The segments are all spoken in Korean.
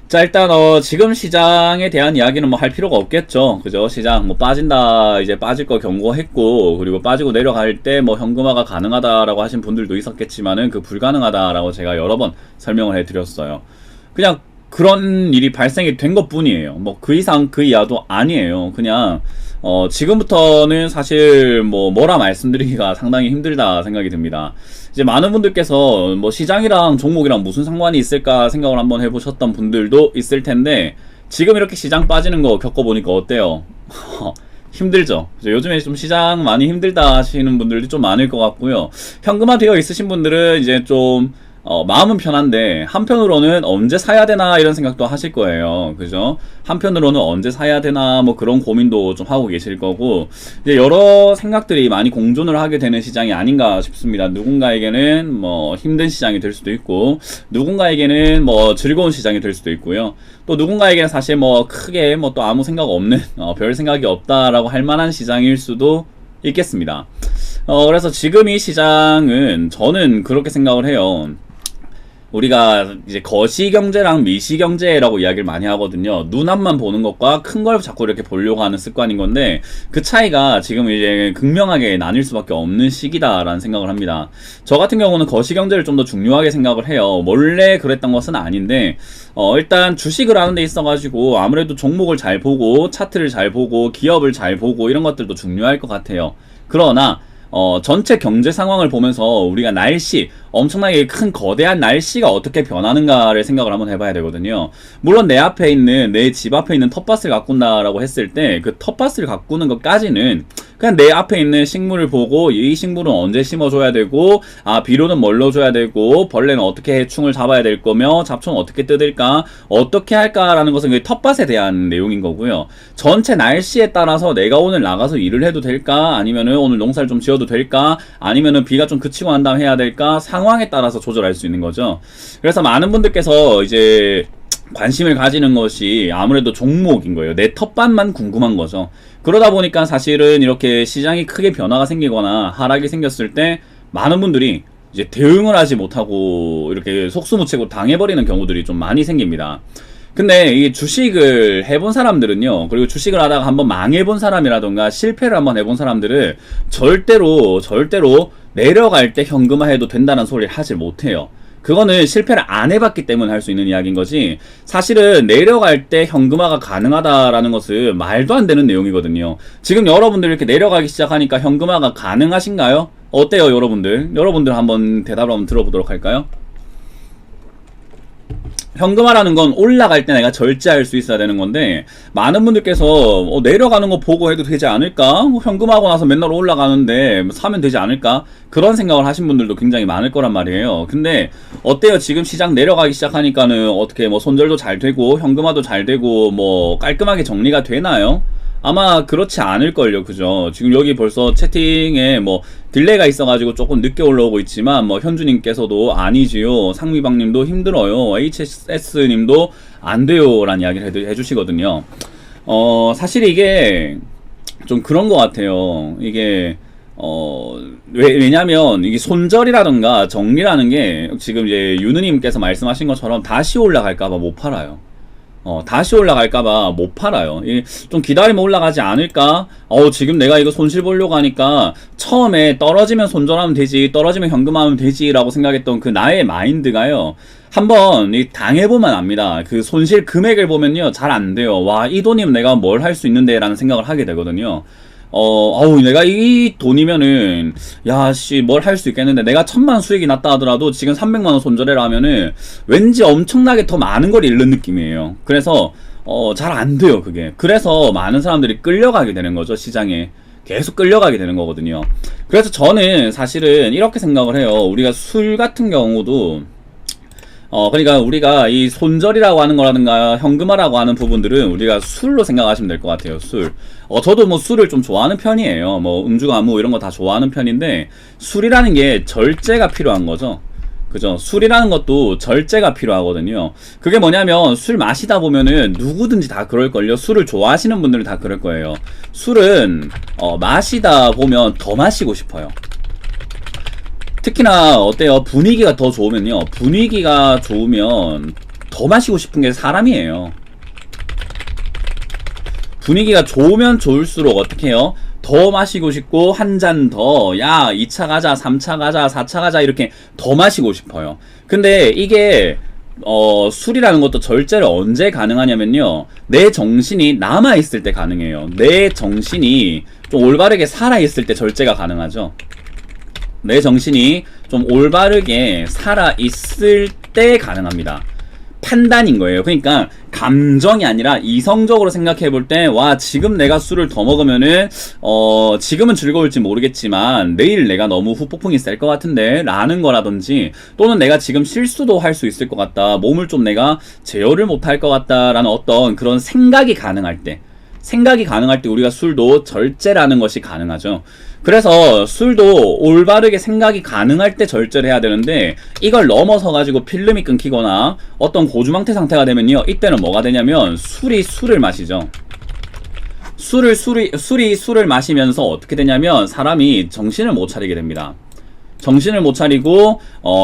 자, 일단 지금 시장에 대한 이야기는 뭐 할 필요가 없겠죠. 그죠? 시장 뭐 빠진다, 이제 빠질 거 경고했고, 그리고 빠지고 내려갈 때 뭐 현금화가 가능하다라고 하신 분들도 있었겠지만은 그 불가능하다라고 제가 여러 번 설명을 해드렸어요. 그냥 그런 일이 발생이 된 것뿐이에요. 뭐 그 이상 그 이하도 아니에요. 그냥 지금부터는 사실 뭐라 말씀드리기가 상당히 힘들다 생각이 듭니다. 이제 많은 분들께서 뭐 시장이랑 종목이랑 무슨 상관이 있을까 생각을 한번 해보셨던 분들도 있을 텐데, 지금 이렇게 시장 빠지는 거 겪어보니까 어때요? 힘들죠. 요즘에 좀 시장 많이 힘들다 하시는 분들도 좀 많을 것 같고요. 현금화 되어 있으신 분들은 이제 좀 마음은 편한데 한편으로는 언제 사야 되나 이런 생각도 하실 거예요. 그죠? 한편으로는 언제 사야 되나 뭐 그런 고민도 좀 하고 계실 거고, 이제 여러 생각들이 많이 공존을 하게 되는 시장이 아닌가 싶습니다. 누군가에게는 뭐 힘든 시장이 될 수도 있고, 누군가에게는 뭐 즐거운 시장이 될 수도 있고요. 또 누군가에게는 사실 뭐 크게 뭐 또 아무 생각 없는 별 생각이 없다라고 할 만한 시장일 수도 있겠습니다. 그래서 지금 이 시장은 저는 그렇게 생각을 해요. 우리가 이제 거시경제랑 미시경제라고 이야기를 많이 하거든요. 눈앞만 보는 것과 큰 걸 자꾸 이렇게 보려고 하는 습관인 건데, 그 차이가 지금 이제 극명하게 나뉠 수밖에 없는 시기다라는 생각을 합니다. 저 같은 경우는 거시경제를 좀 더 중요하게 생각을 해요. 원래 그랬던 것은 아닌데, 일단 주식을 하는 데 있어가지고 아무래도 종목을 잘 보고 차트를 잘 보고 기업을 잘 보고 이런 것들도 중요할 것 같아요. 그러나 전체 경제 상황을 보면서 우리가 날씨, 엄청나게 큰 거대한 날씨가 어떻게 변하는가를 생각을 한번 해봐야 되거든요. 물론 내 앞에 있는, 내 집 앞에 있는 텃밭을 가꾼다라고 했을 때 그 텃밭을 가꾸는 것까지는 그냥 내 앞에 있는 식물을 보고 이 식물은 언제 심어줘야 되고, 비료는 뭘로 줘야 되고, 벌레는 어떻게 해충을 잡아야 될 거며, 잡초는 어떻게 뜯을까, 어떻게 할까라는 것은 그 텃밭에 대한 내용인 거고요. 전체 날씨에 따라서 내가 오늘 나가서 일을 해도 될까, 아니면은 오늘 농사를 좀 지어도 될까, 아니면은 비가 좀 그치고 난 다음에 해야 될까, 상황에 따라서 조절할 수 있는 거죠. 그래서 많은 분들께서 이제 관심을 가지는 것이 아무래도 종목인 거예요. 내 텃밭만 궁금한 거죠. 그러다 보니까 사실은 이렇게 시장이 크게 변화가 생기거나 하락이 생겼을 때 많은 분들이 이제 대응을 하지 못하고 이렇게 속수무책으로 당해버리는 경우들이 좀 많이 생깁니다. 근데 이 주식을 해본 사람들은요, 그리고 주식을 하다가 한번 망해본 사람이라던가 실패를 한번 해본 사람들은 절대로 내려갈 때 현금화해도 된다는 소리를 하질 못해요. 그거는 실패를 안 해봤기 때문에 할 수 있는 이야기인 거지, 사실은 내려갈 때 현금화가 가능하다라는 것은 말도 안 되는 내용이거든요. 지금 여러분들 이렇게 내려가기 시작하니까 현금화가 가능하신가요? 어때요, 여러분들? 여러분들 한번 대답을 한번 들어보도록 할까요? 현금화라는 건 올라갈 때 내가 절제할 수 있어야 되는 건데, 많은 분들께서 내려가는 거 보고 해도 되지 않을까? 현금화하고 나서 맨날 올라가는데 사면 되지 않을까? 그런 생각을 하신 분들도 굉장히 많을 거란 말이에요. 근데 어때요? 지금 시장 내려가기 시작하니까는 어떻게 뭐 손절도 잘 되고 현금화도 잘 되고 뭐 깔끔하게 정리가 되나요? 아마 그렇지 않을걸요. 그죠? 지금 여기 벌써 채팅에 뭐 딜레이가 있어가지고 조금 늦게 올라오고 있지만, 뭐 현주님께서도 아니지요, 상미방님도 힘들어요, HS님도 안 돼요 라는 이야기를 해주시거든요. 사실 이게 좀 그런 것 같아요. 이게 왜냐면 이게 손절이라던가 정리라는 게 지금 이제 유느님께서 말씀하신 것처럼 다시 올라갈까봐 못 팔아요. 다시 올라갈까봐 못 팔아요. 좀 기다리면 올라가지 않을까? 지금 내가 이거 손실 보려고 하니까 처음에 떨어지면 손절하면 되지, 떨어지면 현금하면 되지 라고 생각했던 그 나의 마인드가요, 한번 당해보면 압니다. 그 손실 금액을 보면요, 잘 안 돼요. 와, 이 돈이면 내가 뭘 할 수 있는데 라는 생각을 하게 되거든요. 내가 이 돈이면은, 뭘 할 수 있겠는데, 내가 1000만 수익이 났다 하더라도 지금 300만원 손절해라 하면은 왠지 엄청나게 더 많은 걸 잃는 느낌이에요. 그래서, 잘 안 돼요, 그게. 그래서 많은 사람들이 끌려가게 되는 거죠, 시장에. 계속 끌려가게 되는 거거든요. 그래서 저는 사실은 이렇게 생각을 해요. 우리가 술 같은 경우도, 그러니까 우리가 이 손절이라고 하는 거라든가 현금화라고 하는 부분들은 우리가 술로 생각하시면 될 것 같아요. 술. 저도 뭐 술을 좀 좋아하는 편이에요. 뭐 음주가무 이런 거 다 좋아하는 편인데, 술이라는 게 절제가 필요한 거죠. 그죠? 술이라는 것도 절제가 필요하거든요. 그게 뭐냐면, 술 마시다 보면은 누구든지 다 그럴걸요. 술을 좋아하시는 분들은 다 그럴 거예요. 술은 마시다 보면 더 마시고 싶어요. 특히나 어때요? 분위기가 더 좋으면요, 분위기가 좋으면 더 마시고 싶은 게 사람이에요. 분위기가 좋으면 좋을수록 어떻게 해요? 더 마시고 싶고 한 잔 더, 야 2차 가자, 3차 가자, 4차 가자 이렇게 더 마시고 싶어요. 근데 이게 술이라는 것도 절제를 언제 가능하냐면요, 내 정신이 남아있을 때 가능해요. 내 정신이 좀 올바르게 살아있을 때 절제가 가능하죠. 내 정신이 좀 올바르게 살아있을 때 가능합니다. 판단인 거예요. 그러니까 감정이 아니라 이성적으로 생각해 볼 때, 와 지금 내가 술을 더 먹으면은 지금은 즐거울지 모르겠지만 내일 내가 너무 후폭풍이 셀 것 같은데 라는 거라든지, 또는 내가 지금 실수도 할 수 있을 것 같다, 몸을 좀 내가 제어를 못할 것 같다 라는 어떤 그런 생각이 가능할 때, 우리가 술도 절제라는 것이 가능하죠. 그래서 술도 올바르게 생각이 가능할 때 절제를 해야 되는데, 이걸 넘어서 가지고 필름이 끊기거나 어떤 고주망태 상태가 되면요, 이때는 뭐가 되냐면 술을 마시죠. 술을 마시면서 어떻게 되냐면 사람이 정신을 못 차리게 됩니다. 정신을 못 차리고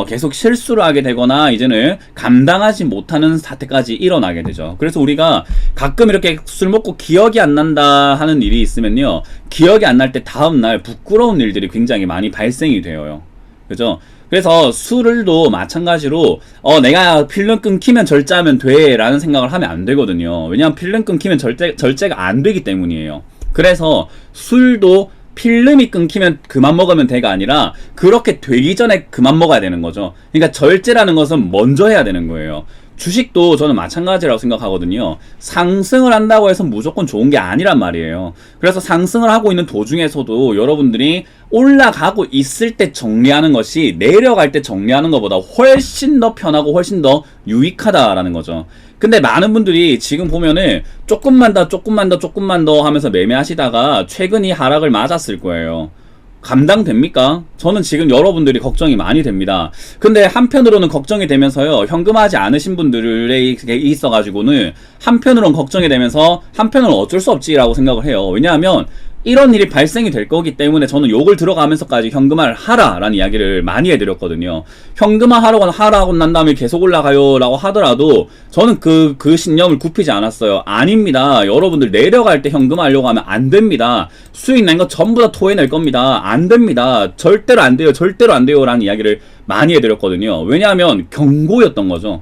계속 실수를 하게 되거나 이제는 감당하지 못하는 사태까지 일어나게 되죠. 그래서 우리가 가끔 이렇게 술 먹고 기억이 안 난다 하는 일이 있으면요, 기억이 안 날 때 다음날 부끄러운 일들이 굉장히 많이 발생이 돼요. 그죠? 그래서 술을도 마찬가지로 내가 필름 끊기면 절제하면 돼 라는 생각을 하면 안 되거든요. 왜냐하면 필름 끊기면 절제가 안 되기 때문이에요. 그래서 술도 필름이 끊기면 그만 먹으면 돼가 아니라 그렇게 되기 전에 그만 먹어야 되는 거죠. 그러니까 절제라는 것은 먼저 해야 되는 거예요. 주식도 저는 마찬가지라고 생각하거든요. 상승을 한다고 해서 무조건 좋은 게 아니란 말이에요. 그래서 상승을 하고 있는 도중에서도 여러분들이 올라가고 있을 때 정리하는 것이 내려갈 때 정리하는 것보다 훨씬 더 편하고 훨씬 더 유익하다라는 거죠. 근데 많은 분들이 지금 보면은 조금만 더 하면서 매매하시다가 최근 이 하락을 맞았을 거예요. 감당됩니까? 저는 지금 여러분들이 걱정이 많이 됩니다. 근데 한편으로는 걱정이 되면서요, 현금하지 않으신 분들에 있어가지고는 한편으로는 걱정이 되면서 한편으로는 어쩔 수 없지라고 생각을 해요. 왜냐하면 이런 일이 발생이 될 거기 때문에 저는 욕을 들어가면서까지 현금화를 하라라는 이야기를 많이 해드렸거든요. 현금화 하라고 난 다음에 계속 올라가요 라고 하더라도 저는 그 신념을 굽히지 않았어요. 아닙니다. 여러분들 내려갈 때 현금화 하려고 하면 안 됩니다. 수익 낸 거 전부 다 토해낼 겁니다. 안 됩니다. 절대로 안 돼요. 절대로 안 돼요 라는 이야기를 많이 해드렸거든요. 왜냐하면 경고였던 거죠.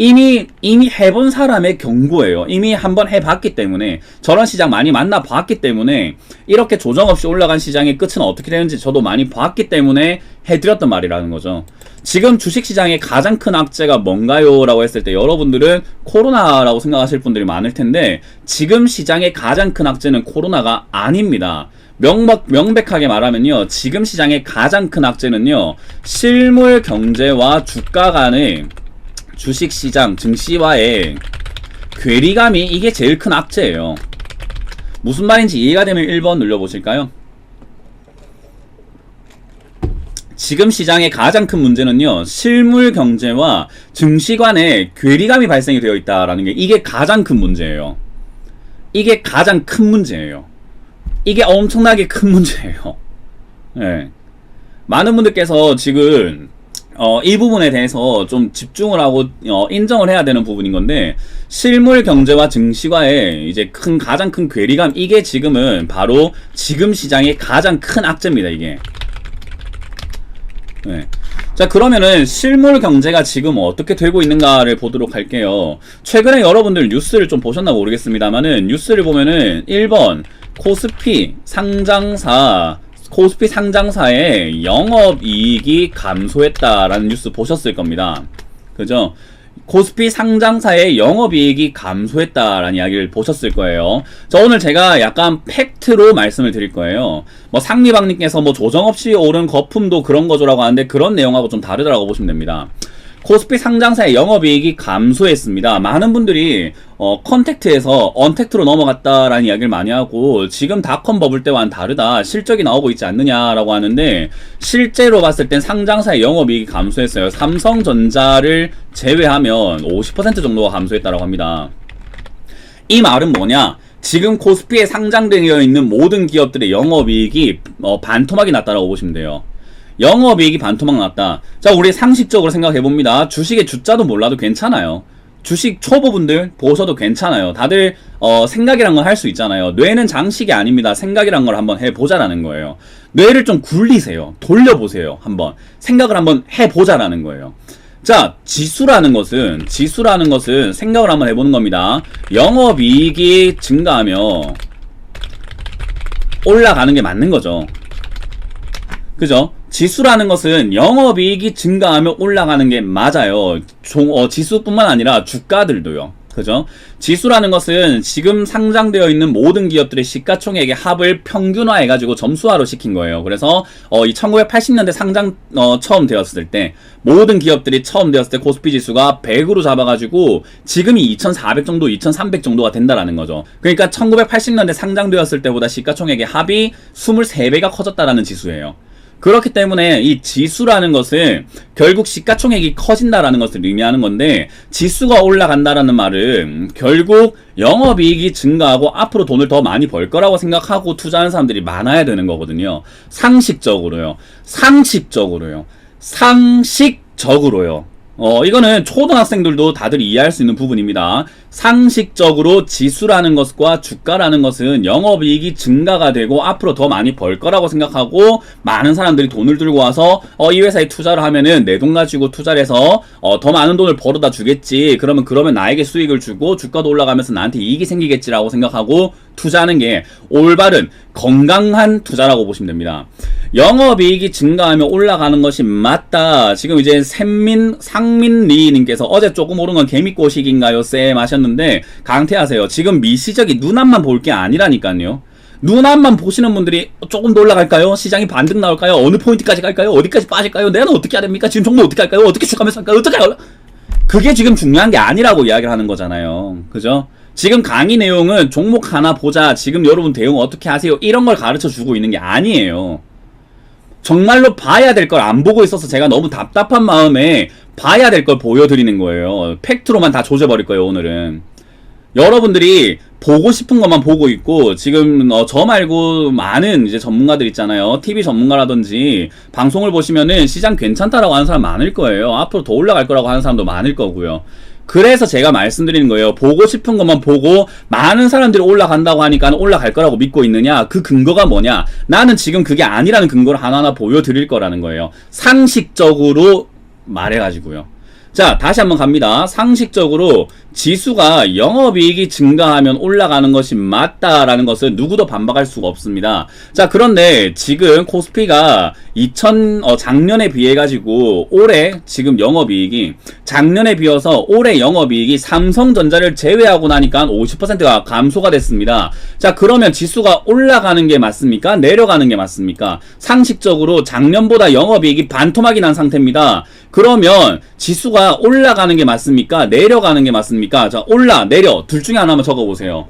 이미 해본 사람의 경고예요. 이미 한번 해봤기 때문에, 저런 시장 많이 만나봤기 때문에, 이렇게 조정 없이 올라간 시장의 끝은 어떻게 되는지 저도 많이 봤기 때문에 해드렸던 말이라는 거죠. 지금 주식시장의 가장 큰 악재가 뭔가요? 라고 했을 때 여러분들은 코로나라고 생각하실 분들이 많을 텐데, 지금 시장의 가장 큰 악재는 코로나가 아닙니다. 명백하게 말하면요, 지금 시장의 가장 큰 악재는요, 실물 경제와 주가 간의 주식시장, 증시와의 괴리감이, 이게 제일 큰 악재예요. 무슨 말인지 이해가 되면 1번 눌러보실까요? 지금 시장의 가장 큰 문제는요, 실물 경제와 증시 간의 괴리감이 발생이 되어 있다라는 게, 이게 가장 큰 문제예요. 이게 가장 큰 문제예요. 이게 엄청나게 큰 문제예요. 네. 많은 분들께서 지금 이 부분에 대해서 좀 집중을 하고 인정을 해야 되는 부분인 건데, 실물 경제와 증시와의 이제 가장 큰 괴리감, 이게 지금은 바로 지금 시장의 가장 큰 악재입니다. 이게. 네. 자, 그러면은 실물 경제가 지금 어떻게 되고 있는가를 보도록 할게요. 최근에 여러분들 뉴스를 좀 보셨나 모르겠습니다만은, 뉴스를 보면은 1번 코스피 상장사의 영업이익이 감소했다라는 뉴스 보셨을 겁니다. 그죠? 코스피 상장사의 영업이익이 감소했다라는 이야기를 보셨을 거예요. 자, 오늘 제가 약간 팩트로 말씀을 드릴 거예요. 뭐 상리방님께서 뭐 조정 없이 오른 거품도 그런 거죠라고 하는데, 그런 내용하고 좀 다르다라고 보시면 됩니다. 코스피 상장사의 영업이익이 감소했습니다. 많은 분들이 컨택트에서 언택트로 넘어갔다라는 이야기를 많이 하고, 지금 닷컴 버블 때와는 다르다, 실적이 나오고 있지 않느냐라고 하는데, 실제로 봤을 땐 상장사의 영업이익이 감소했어요. 삼성전자를 제외하면 50% 정도가 감소했다라고 합니다. 이 말은 뭐냐? 지금 코스피에 상장되어 있는 모든 기업들의 영업이익이 반토막이 났다라고 보시면 돼요. 영업이익이 반토막 났다. 자, 우리 상식적으로 생각해봅니다. 주식의 주자도 몰라도 괜찮아요. 주식 초보분들 보셔도 괜찮아요. 다들 생각이란 걸 할 수 있잖아요. 뇌는 장식이 아닙니다. 생각이란 걸 한번 해보자라는 거예요. 뇌를 좀 굴리세요. 돌려보세요. 한번 생각을 한번 해보자라는 거예요. 자, 지수라는 것은 생각을 한번 해보는 겁니다. 영업이익이 증가하며 올라가는 게 맞는 거죠. 그죠? 지수라는 것은 영업이익이 증가하며 올라가는 게 맞아요. 지수뿐만 아니라 주가들도요. 그죠? 지수라는 것은 지금 상장되어 있는 모든 기업들의 시가총액의 합을 평균화해가지고 점수화로 시킨 거예요. 그래서 이 1980년대 상장 처음 되었을 때 모든 기업들이 처음 되었을 때 코스피 지수가 100으로 잡아가지고 지금이 2400 정도, 2300 정도가 된다라는 거죠. 그러니까 1980년대 상장되었을 때보다 시가총액의 합이 23배가 커졌다라는 지수예요. 그렇기 때문에 이 지수라는 것은 결국 시가총액이 커진다라는 것을 의미하는 건데, 지수가 올라간다라는 말은 결국 영업이익이 증가하고 앞으로 돈을 더 많이 벌 거라고 생각하고 투자하는 사람들이 많아야 되는 거거든요. 상식적으로요. 이거는 초등학생들도 다들 이해할 수 있는 부분입니다. 상식적으로 지수라는 것과 주가라는 것은 영업이익이 증가가 되고 앞으로 더 많이 벌 거라고 생각하고 많은 사람들이 돈을 들고 와서 이 회사에 투자를 하면은 내 돈 가지고 투자를 해서 더 많은 돈을 벌어다 주겠지. 그러면 나에게 수익을 주고 주가도 올라가면서 나한테 이익이 생기겠지라고 생각하고 투자하는 게 올바른 건강한 투자라고 보시면 됩니다. 영업이익이 증가하며 올라가는 것이 맞다. 지금 이제 상민리님께서 어제 조금 오른 건 개미꼬식인가요? 쌤 하셨는데 강퇴하세요. 지금 미시적이 눈앞만 볼 게 아니라니까요. 눈앞만 보시는 분들이 조금 더 올라갈까요? 시장이 반등 나올까요? 어느 포인트까지 갈까요? 어디까지 빠질까요? 내가 어떻게 해야 됩니까? 지금 종목 어떻게 할까요? 어떻게 추가하면서 할까요? 어떻게 할까요? 그게 지금 중요한 게 아니라고 이야기를 하는 거잖아요. 그죠? 지금 강의 내용은 종목 하나 보자, 지금 여러분 대응 어떻게 하세요, 이런 걸 가르쳐 주고 있는 게 아니에요. 정말로 봐야 될 걸 안 보고 있어서 제가 너무 답답한 마음에 봐야 될 걸 보여드리는 거예요. 팩트로만 다 조져버릴 거예요, 오늘은. 여러분들이 보고 싶은 것만 보고 있고, 지금 저 말고 많은 이제 전문가들 있잖아요. TV 전문가라든지 방송을 보시면은 시장 괜찮다라고 하는 사람 많을 거예요. 앞으로 더 올라갈 거라고 하는 사람도 많을 거고요. 그래서 제가 말씀드리는 거예요. 보고 싶은 것만 보고 많은 사람들이 올라간다고 하니까 올라갈 거라고 믿고 있느냐? 그 근거가 뭐냐? 나는 지금 그게 아니라는 근거를 하나하나 보여드릴 거라는 거예요. 상식적으로 말해가지고요. 자, 다시 한번 갑니다. 상식적으로 지수가 영업이익이 증가하면 올라가는 것이 맞다라는 것은 누구도 반박할 수가 없습니다. 자, 그런데 지금 코스피가 작년에 비해 가지고 올해 지금 영업이익이 작년에 비해서 올해 영업이익이 삼성전자를 제외하고 나니까 50%가 감소가 됐습니다. 자, 그러면 지수가 올라가는 게 맞습니까? 내려가는 게 맞습니까? 상식적으로 작년보다 영업이익이 반토막이 난 상태입니다. 그러면 지수가 올라가는 게 맞습니까? 내려가는 게 맞습니까? 자, 올라, 내려 둘 중에 하나만 적어보세요.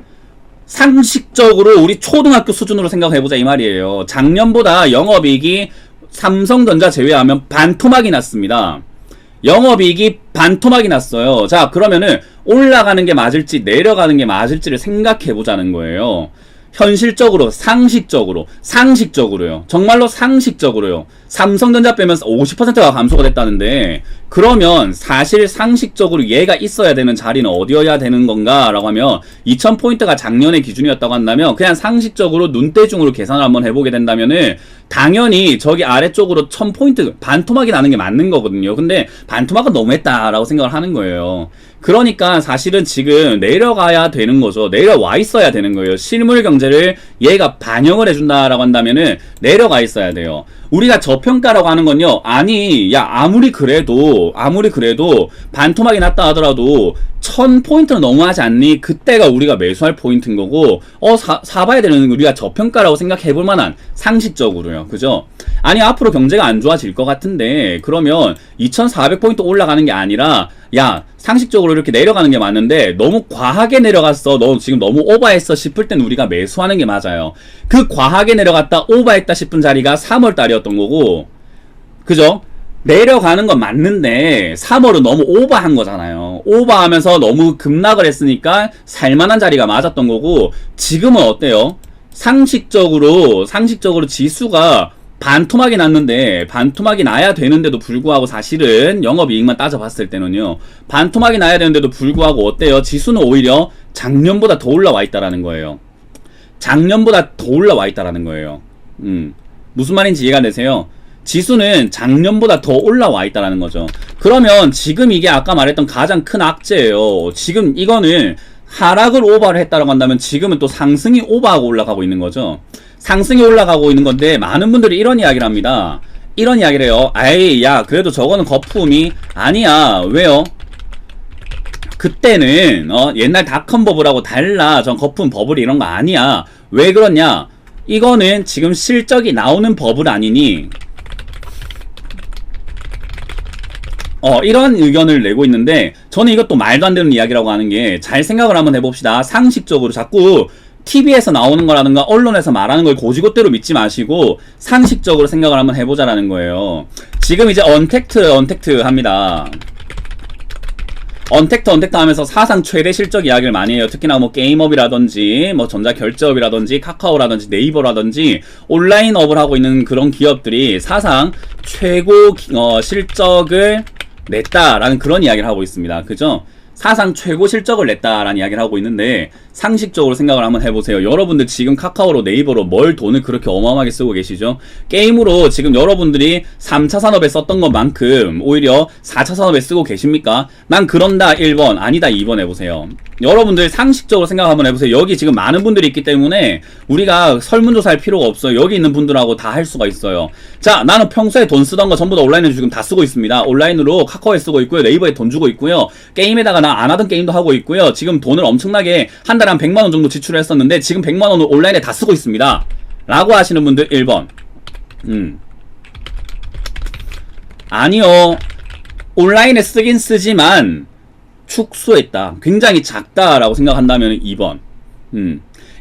상식적으로 우리 초등학교 수준으로 생각해보자 이 말이에요. 작년보다 영업이익이 삼성전자 제외하면 반토막이 났습니다. 영업이익이 반토막이 났어요. 자, 그러면은 올라가는 게 맞을지 내려가는 게 맞을지를 생각해보자는 거예요. 현실적으로, 상식적으로요. 정말로 상식적으로요. 삼성전자 빼면서 50%가 감소가 됐다는데, 그러면 사실 상식적으로 얘가 있어야 되는 자리는 어디여야 되는 건가 라고 하면 2000포인트가 작년의 기준이었다고 한다면 그냥 상식적으로 눈대중으로 계산을 한번 해보게 된다면은 당연히 저기 아래쪽으로 1000포인트 반토막이 나는 게 맞는 거거든요. 근데 반토막은 너무했다라고 생각을 하는 거예요. 그러니까 사실은 지금 내려가야 되는 거죠. 내려와 있어야 되는 거예요. 실물 경제를 얘가 반영을 해준다라고 한다면은 내려가 있어야 돼요. 우리가 저평가라고 하는 건요, 아니, 야, 아무리 그래도 반토막이 났다 하더라도 1000포인트는 너무하지 않니? 그때가 우리가 매수할 포인트인 거고, 사봐야 되는 우리가 저평가라고 생각해볼 만한, 상식적으로요. 그죠? 아니, 앞으로 경제가 안 좋아질 것 같은데, 그러면 2400포인트 올라가는 게 아니라, 야, 상식적으로 이렇게 내려가는 게 맞는데 너무 과하게 내려갔어, 너 지금 너무 오버했어 싶을 땐 우리가 매수하는 게 맞아요. 그 과하게 내려갔다 오버했다 싶은 자리가 3월달이었던 거고, 그죠? 내려가는 건 맞는데 3월은 너무 오버한 거잖아요. 오버하면서 너무 급락을 했으니까 살만한 자리가 맞았던 거고, 지금은 어때요? 상식적으로 지수가 반토막이 났는데, 반토막이 나야 되는데도 불구하고 사실은 영업이익만 따져봤을 때는요, 반토막이 나야 되는데도 불구하고 어때요? 지수는 오히려 작년보다 더 올라와 있다라는 거예요. 작년보다 더 올라와 있다라는 거예요. 무슨 말인지 이해가 되세요? 지수는 작년보다 더 올라와 있다라는 거죠. 그러면 지금 이게 아까 말했던 가장 큰 악재예요. 지금 이거는 하락을 오버를 했다라고 한다면 지금은 또 상승이 오버하고 올라가고 있는 거죠. 상승이 올라가고 있는 건데 많은 분들이 이런 이야기를 합니다. 이런 이야기를 해요. 아이 야 그래도 저거는 거품이 아니야. 왜요? 그때는 옛날 닷컴 버블하고 달라. 전 거품 버블 이런 거 아니야. 왜 그러냐? 이거는 지금 실적이 나오는 버블 아니니 이런 의견을 내고 있는데 저는 이것도 말도 안 되는 이야기라고 하는 게 잘 생각을 한번 해봅시다. 상식적으로 자꾸 TV에서 나오는 거라든가 언론에서 말하는 걸 고지고대로 믿지 마시고 상식적으로 생각을 한번 해보자라는 거예요. 지금 이제 언택트 합니다. 언택트 하면서 사상 최대 실적 이야기를 많이 해요. 특히나 뭐 게임업이라든지 뭐 전자결제업이라든지 카카오라든지 네이버라든지 온라인업을 하고 있는 그런 기업들이 사상 최고 실적을 냈다라는 그런 이야기를 하고 있습니다. 그죠? 사상 최고 실적을 냈다라는 이야기를 하고 있는데 상식적으로 생각을 한번 해보세요. 여러분들 지금 카카오로 네이버로 뭘 돈을 그렇게 어마어마하게 쓰고 계시죠? 게임으로 지금 여러분들이 3차 산업에 썼던 것만큼 오히려 4차 산업에 쓰고 계십니까? 난 그런다 1번 아니다 2번 해보세요. 여러분들 상식적으로 생각 한번 해보세요. 여기 지금 많은 분들이 있기 때문에 우리가 설문조사할 필요가 없어요. 여기 있는 분들하고 다 할 수가 있어요. 자, 나는 평소에 돈 쓰던 거 전부 다 온라인으로 지금 다 쓰고 있습니다. 온라인으로 카카오에 쓰고 있고요. 네이버에 돈 주고 있고요. 게임에다가 나 안 하던 게임도 하고 있고요. 지금 돈을 엄청나게 한 달에 한 100만원 정도 지출을 했었는데 지금 100만원을 온라인에 다 쓰고 있습니다. 라고 하시는 분들 1번. 아니요. 온라인에 쓰긴 쓰지만 축소했다. 굉장히 작다라고 생각한다면 2번.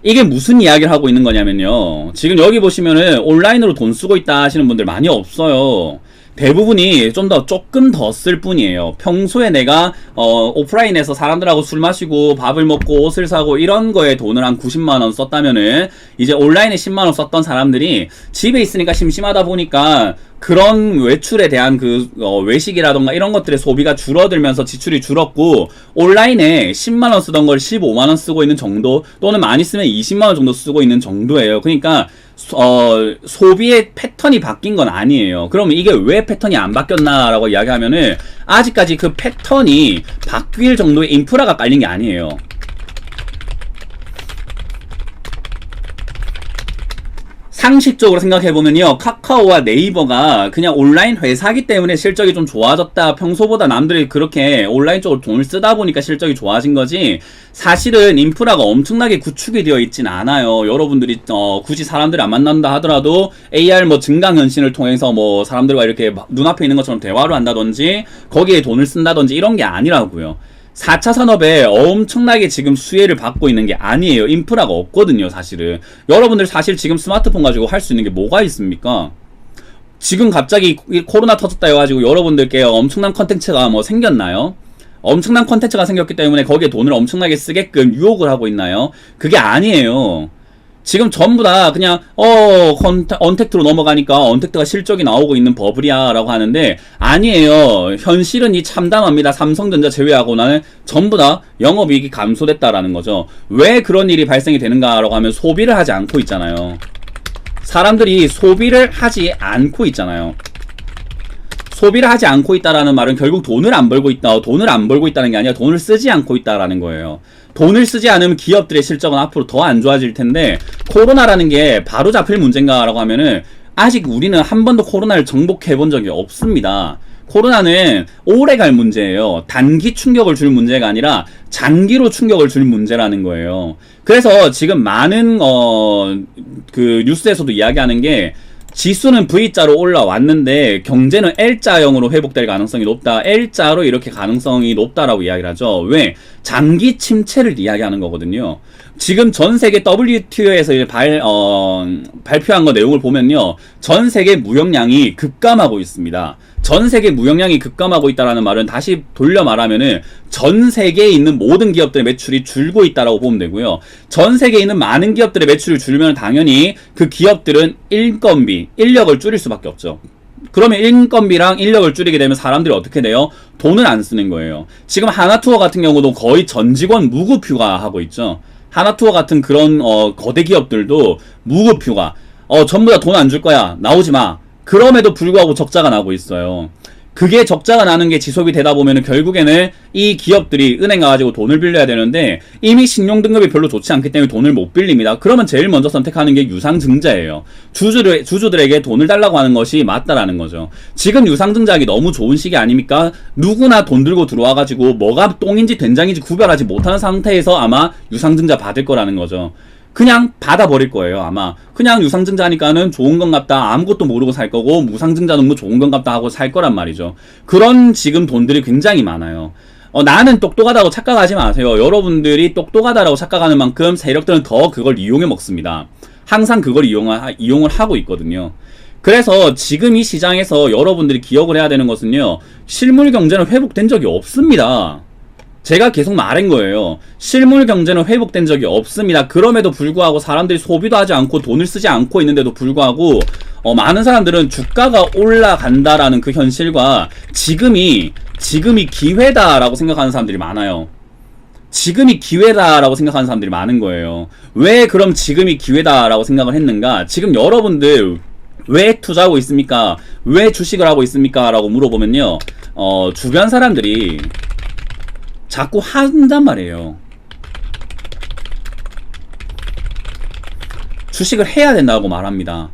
이게 무슨 이야기를 하고 있는 거냐면요. 지금 여기 보시면은 온라인으로 돈 쓰고 있다 하시는 분들 많이 없어요. 대부분이 조금 더 쓸 뿐이에요. 평소에 내가 오프라인에서 사람들하고 술 마시고 밥을 먹고 옷을 사고 이런 거에 돈을 한 90만원 썼다면은 이제 온라인에 10만원 썼던 사람들이 집에 있으니까 심심하다 보니까 그런 외출에 대한 외식이라던가 이런 것들의 소비가 줄어들면서 지출이 줄었고 온라인에 10만원 쓰던 걸 15만원 쓰고 있는 정도 또는 많이 쓰면 20만원 정도 쓰고 있는 정도예요. 그러니까 소비의 패턴이 바뀐 건 아니에요. 그러면 이게 왜 패턴이 안 바뀌었나 라고 이야기하면은 아직까지 그 패턴이 바뀔 정도의 인프라가 깔린 게 아니에요. 상식적으로 생각해보면요. 카카오와 네이버가 그냥 온라인 회사기 때문에 실적이 좀 좋아졌다. 평소보다 남들이 그렇게 온라인 쪽으로 돈을 쓰다 보니까 실적이 좋아진 거지 사실은 인프라가 엄청나게 구축이 되어 있진 않아요. 여러분들이 굳이 사람들이 안 만난다 하더라도 AR 뭐 증강현신을 통해서 뭐 사람들과 이렇게 눈앞에 있는 것처럼 대화를 한다든지 거기에 돈을 쓴다든지 이런 게 아니라고요. 4차 산업에 엄청나게 지금 수혜를 받고 있는 게 아니에요. 인프라가 없거든요, 사실은. 여러분들 사실 지금 스마트폰 가지고 할 수 있는 게 뭐가 있습니까? 지금 갑자기 코로나 터졌다 해가지고 여러분들께 엄청난 컨텐츠가 뭐 생겼나요? 엄청난 컨텐츠가 생겼기 때문에 거기에 돈을 엄청나게 쓰게끔 유혹을 하고 있나요? 그게 아니에요. 지금 전부 다 그냥 언택트로 넘어가니까 언택트가 실적이 나오고 있는 버블이야 라고 하는데 아니에요. 현실은 이 참담합니다. 삼성전자 제외하고는 전부 다 영업이익이 감소됐다라는 거죠. 왜 그런 일이 발생이 되는가 라고 하면 소비를 하지 않고 있잖아요. 사람들이 소비를 하지 않고 있잖아요. 소비를 하지 않고 있다라는 말은 결국 돈을 안 벌고 있다. 돈을 안 벌고 있다는 게 아니라 돈을 쓰지 않고 있다라는 거예요. 돈을 쓰지 않으면 기업들의 실적은 앞으로 더 안 좋아질 텐데 코로나라는 게 바로 잡힐 문제인가 라고 하면은 아직 우리는 한 번도 코로나를 정복해 본 적이 없습니다. 코로나는 오래 갈 문제예요. 단기 충격을 줄 문제가 아니라 장기로 충격을 줄 문제라는 거예요. 그래서 지금 많은 그 뉴스에서도 이야기하는 게 지수는 V자로 올라왔는데 경제는 L자형으로 회복될 가능성이 높다. L자로 이렇게 가능성이 높다라고 이야기를 하죠. 왜? 장기 침체를 이야기하는 거거든요. 지금 전 세계 WTO에서 발표한 거 내용을 보면요. 전 세계 무역량이 급감하고 있습니다. 전 세계 무역량이 급감하고 있다라는 말은 다시 돌려 말하면은 전 세계에 있는 모든 기업들의 매출이 줄고 있다라고 보면 되고요. 전 세계에 있는 많은 기업들의 매출이 줄면 당연히 그 기업들은 인건비, 인력을 줄일 수밖에 없죠. 그러면 인건비랑 인력을 줄이게 되면 사람들이 어떻게 돼요? 돈을 안 쓰는 거예요. 지금 하나투어 같은 경우도 거의 전 직원 무급 휴가하고 있죠. 하나투어 같은 그런 거대 기업들도 무급 휴가, 전부 다 돈 안 줄 거야, 나오지 마. 그럼에도 불구하고 적자가 나고 있어요. 그게 적자가 나는 게 지속이 되다 보면은 결국에는 이 기업들이 은행 가가지고 돈을 빌려야 되는데 이미 신용 등급이 별로 좋지 않기 때문에 돈을 못 빌립니다. 그러면 제일 먼저 선택하는 게 유상증자예요. 주주들에게 돈을 달라고 하는 것이 맞다라는 거죠. 지금 유상증자하기 너무 좋은 시기 아닙니까? 누구나 돈 들고 들어와가지고 뭐가 똥인지 된장인지 구별하지 못하는 상태에서 아마 유상증자 받을 거라는 거죠. 그냥 받아버릴 거예요. 아마 그냥 유상증자니까는 좋은 건 같다, 아무것도 모르고 살 거고, 무상증자는 뭐 좋은 건 같다 하고 살 거란 말이죠. 그런 지금 돈들이 굉장히 많아요. 나는 똑똑하다고 착각하지 마세요. 여러분들이 똑똑하다라고 착각하는 만큼 세력들은 더 그걸 이용해 먹습니다. 항상 그걸 이용을 하고 있거든요. 그래서 지금 이 시장에서 여러분들이 기억을 해야 되는 것은요, 실물 경제는 회복된 적이 없습니다. 제가 계속 말한 거예요. 실물 경제는 회복된 적이 없습니다. 그럼에도 불구하고 사람들이 소비도 하지 않고 돈을 쓰지 않고 있는데도 불구하고 많은 사람들은 주가가 올라간다라는 그 현실과 지금이 기회다라고 생각하는 사람들이 많아요. 지금이 기회다라고 생각하는 사람들이 많은 거예요. 왜 그럼 지금이 기회다라고 생각을 했는가? 지금 여러분들 왜 투자하고 있습니까? 왜 주식을 하고 있습니까? 라고 물어보면요, 주변 사람들이 자꾸 한단 말이에요. 주식을 해야 된다고 말합니다.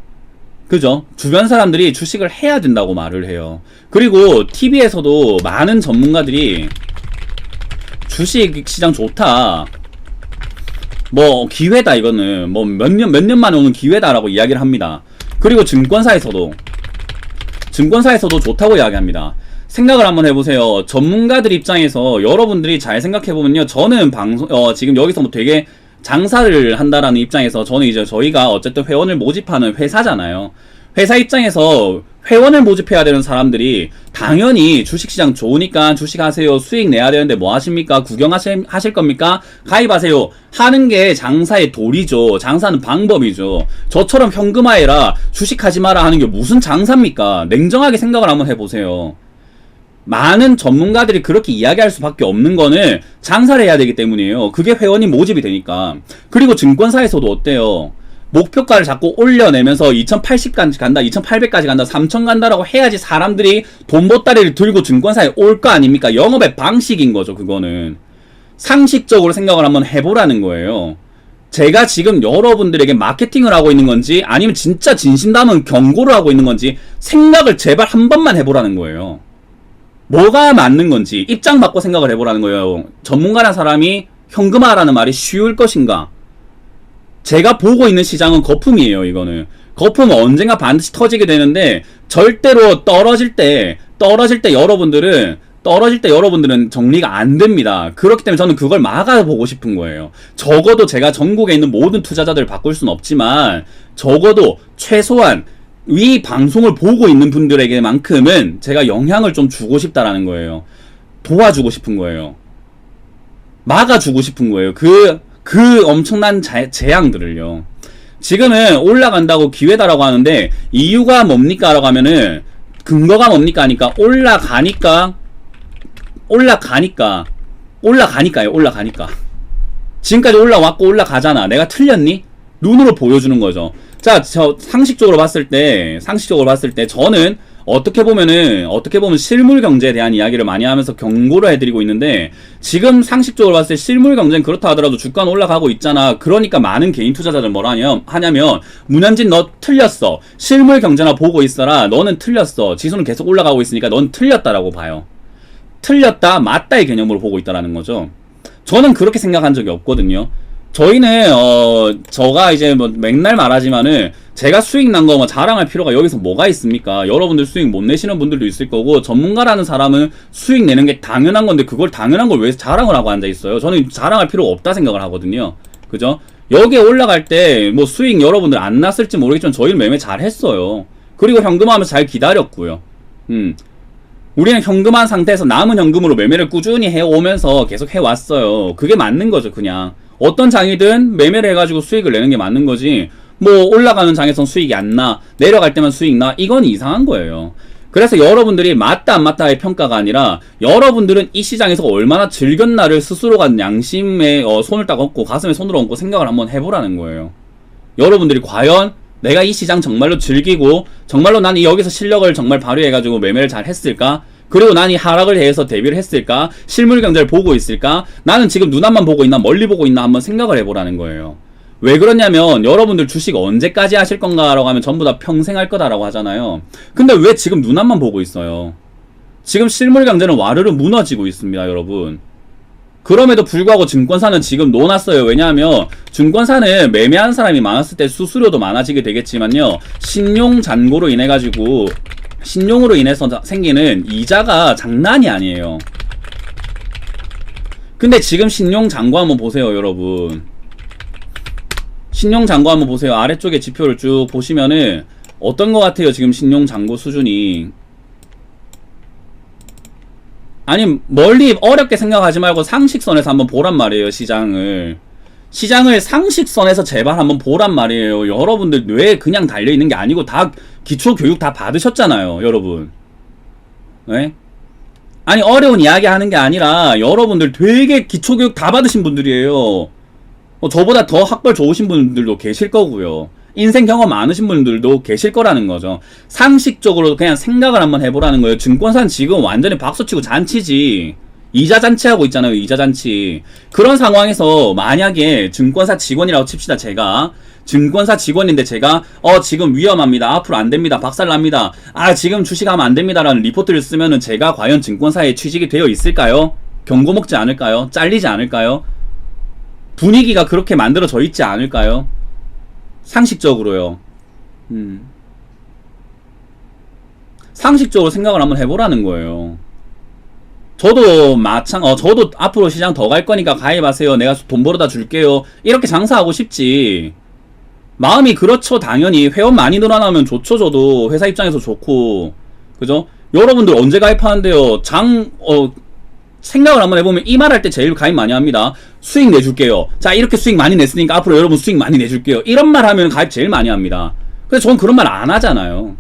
그죠? 주변 사람들이 주식을 해야 된다고 말을 해요. 그리고 TV에서도 많은 전문가들이 주식 시장 좋다, 뭐 기회다, 이거는 뭐 몇 년 만에 오는 기회다라고 이야기를 합니다. 그리고 증권사에서도 좋다고 이야기합니다. 생각을 한번 해보세요. 전문가들 입장에서 여러분들이 잘 생각해보면요, 저는 지금 여기서 뭐 되게 장사를 한다라는 입장에서 저는 이제 저희가 어쨌든 회원을 모집하는 회사잖아요. 회사 입장에서 회원을 모집해야 되는 사람들이 당연히 주식시장 좋으니까 주식하세요, 수익 내야 되는데 뭐 하십니까? 구경하실 겁니까? 가입하세요 하는 게 장사의 도리죠. 장사는 방법이죠. 저처럼 현금화해라, 주식하지 마라 하는 게 무슨 장사입니까? 냉정하게 생각을 한번 해보세요. 많은 전문가들이 그렇게 이야기할 수밖에 없는 거는 장사를 해야 되기 때문이에요. 그게 회원이 모집이 되니까. 그리고 증권사에서도 어때요? 목표가를 자꾸 올려내면서 2080까지 간다, 2800까지 간다, 3000 간다라고 해야지 사람들이 돈보따리를 들고 증권사에 올 거 아닙니까? 영업의 방식인 거죠. 그거는 상식적으로 생각을 한번 해보라는 거예요. 제가 지금 여러분들에게 마케팅을 하고 있는 건지 아니면 진짜 진심 담은 경고를 하고 있는 건지 생각을 제발 한 번만 해보라는 거예요. 뭐가 맞는 건지 입장 바꿔 생각을 해보라는 거예요. 전문가라는 사람이 현금화라는 말이 쉬울 것인가? 제가 보고 있는 시장은 거품이에요. 이거는 거품은 언젠가 반드시 터지게 되는데 절대로 떨어질 때 여러분들은 정리가 안 됩니다. 그렇기 때문에 저는 그걸 막아보고 싶은 거예요. 적어도 제가 전국에 있는 모든 투자자들을 바꿀 수는 없지만 적어도 최소한 이 방송을 보고 있는 분들에게만큼은 제가 영향을 좀 주고 싶다라는 거예요. 도와주고 싶은 거예요. 막아주고 싶은 거예요. 그 엄청난 재앙들을요. 지금은 올라간다고 기회다라고 하는데 이유가 뭡니까? 라고 하면은 근거가 뭡니까? 하니까 올라가니까요. 올라가니까. 지금까지 올라왔고 올라가잖아. 내가 틀렸니? 눈으로 보여주는 거죠. 자, 저 상식적으로 봤을 때 저는 어떻게 보면 실물 경제에 대한 이야기를 많이 하면서 경고를 해드리고 있는데, 지금 상식적으로 봤을 때 실물 경제는 그렇다 하더라도 주가는 올라가고 있잖아. 그러니까 많은 개인 투자자들 뭐라 하냐면 문현진 너 틀렸어. 실물 경제나 보고 있어라. 너는 틀렸어. 지수는 계속 올라가고 있으니까 넌 틀렸다라고 봐요. 틀렸다, 맞다의 개념으로 보고 있다라는 거죠. 저는 그렇게 생각한 적이 없거든요. 저희는 저가 이제 뭐 맨날 말하지만은 제가 수익 난 거 뭐 자랑할 필요가 여기서 뭐가 있습니까? 여러분들 수익 못 내시는 분들도 있을 거고, 전문가라는 사람은 수익 내는 게 당연한 건데 그걸 당연한 걸 왜 자랑을 하고 앉아 있어요? 저는 자랑할 필요가 없다 생각을 하거든요. 그죠? 여기에 올라갈 때 뭐 수익 여러분들 안 났을지 모르겠지만 저희는 매매 잘 했어요. 그리고 현금화하면서 잘 기다렸고요. 우리는 현금한 상태에서 남은 현금으로 매매를 꾸준히 해오면서 계속 해왔어요. 그게 맞는 거죠, 그냥. 어떤 장이든 매매를 해가지고 수익을 내는 게 맞는 거지. 뭐 올라가는 장에선 수익이 안 나, 내려갈 때만 수익 나, 이건 이상한 거예요. 그래서 여러분들이 맞다 안 맞다의 평가가 아니라 여러분들은 이 시장에서 얼마나 즐겼나를 스스로가 양심에 손을 딱 얹고 가슴에 손을 얹고 생각을 한번 해보라는 거예요. 여러분들이 과연 내가 이 시장 정말로 즐기고 정말로 난 여기서 실력을 정말 발휘해가지고 매매를 잘 했을까? 그리고 난 이 하락을 대해서 대비를 했을까? 실물 경제를 보고 있을까? 나는 지금 눈앞만 보고 있나 멀리 보고 있나 한번 생각을 해보라는 거예요. 왜 그러냐면 여러분들 주식 언제까지 하실 건가라고 하면 전부 다 평생 할 거다라고 하잖아요. 근데 왜 지금 눈앞만 보고 있어요? 지금 실물 경제는 와르르 무너지고 있습니다, 여러분. 그럼에도 불구하고 증권사는 지금 놓아놨어요. 왜냐하면 증권사는 매매하는 사람이 많았을 때 수수료도 많아지게 되겠지만요, 신용 잔고로 인해 가지고 신용으로 인해서 생기는 이자가 장난이 아니에요. 근데 지금 신용 잔고 한번 보세요, 여러분. 신용 잔고 한번 보세요. 아래쪽에 지표를 쭉 보시면은 어떤 것 같아요, 지금 신용 잔고 수준이. 아니, 멀리 어렵게 생각하지 말고 상식선에서 한번 보란 말이에요, 시장을. 시장을 상식선에서 제발 한번 보란 말이에요. 여러분들 뇌에 그냥 달려있는 게 아니고 다 기초교육 다 받으셨잖아요, 여러분. 네? 아니, 어려운 이야기 하는 게 아니라 여러분들 되게 기초교육 다 받으신 분들이에요. 저보다 더 학벌 좋으신 분들도 계실 거고요. 인생 경험 많으신 분들도 계실 거라는 거죠. 상식적으로 그냥 생각을 한번 해보라는 거예요. 증권사는 지금 완전히 박수치고 잔치지. 이자 잔치하고 있잖아요, 이자 잔치. 그런 상황에서 만약에 증권사 직원이라고 칩시다, 제가. 증권사 직원인데 제가 지금 위험합니다, 앞으로 안됩니다, 박살납니다, 지금 주식하면 안됩니다 라는 리포트를 쓰면은 제가 과연 증권사에 취직이 되어 있을까요? 경고 먹지 않을까요? 잘리지 않을까요? 분위기가 그렇게 만들어져 있지 않을까요? 상식적으로요. 상식적으로 생각을 한번 해보라는 거예요. 저도 저도 앞으로 시장 더 갈 거니까 가입하세요, 내가 돈 벌어다 줄게요, 이렇게 장사하고 싶지. 마음이 그렇죠. 당연히 회원 많이 늘어나면 좋죠. 저도 회사 입장에서 좋고, 그죠? 여러분들 언제 가입하는데요? 생각을 한번 해보면 이 말 할 때 제일 가입 많이 합니다. 수익 내줄게요. 자, 이렇게 수익 많이 냈으니까 앞으로 여러분 수익 많이 내줄게요, 이런 말 하면 가입 제일 많이 합니다. 근데 저는 그런 말 안 하잖아요.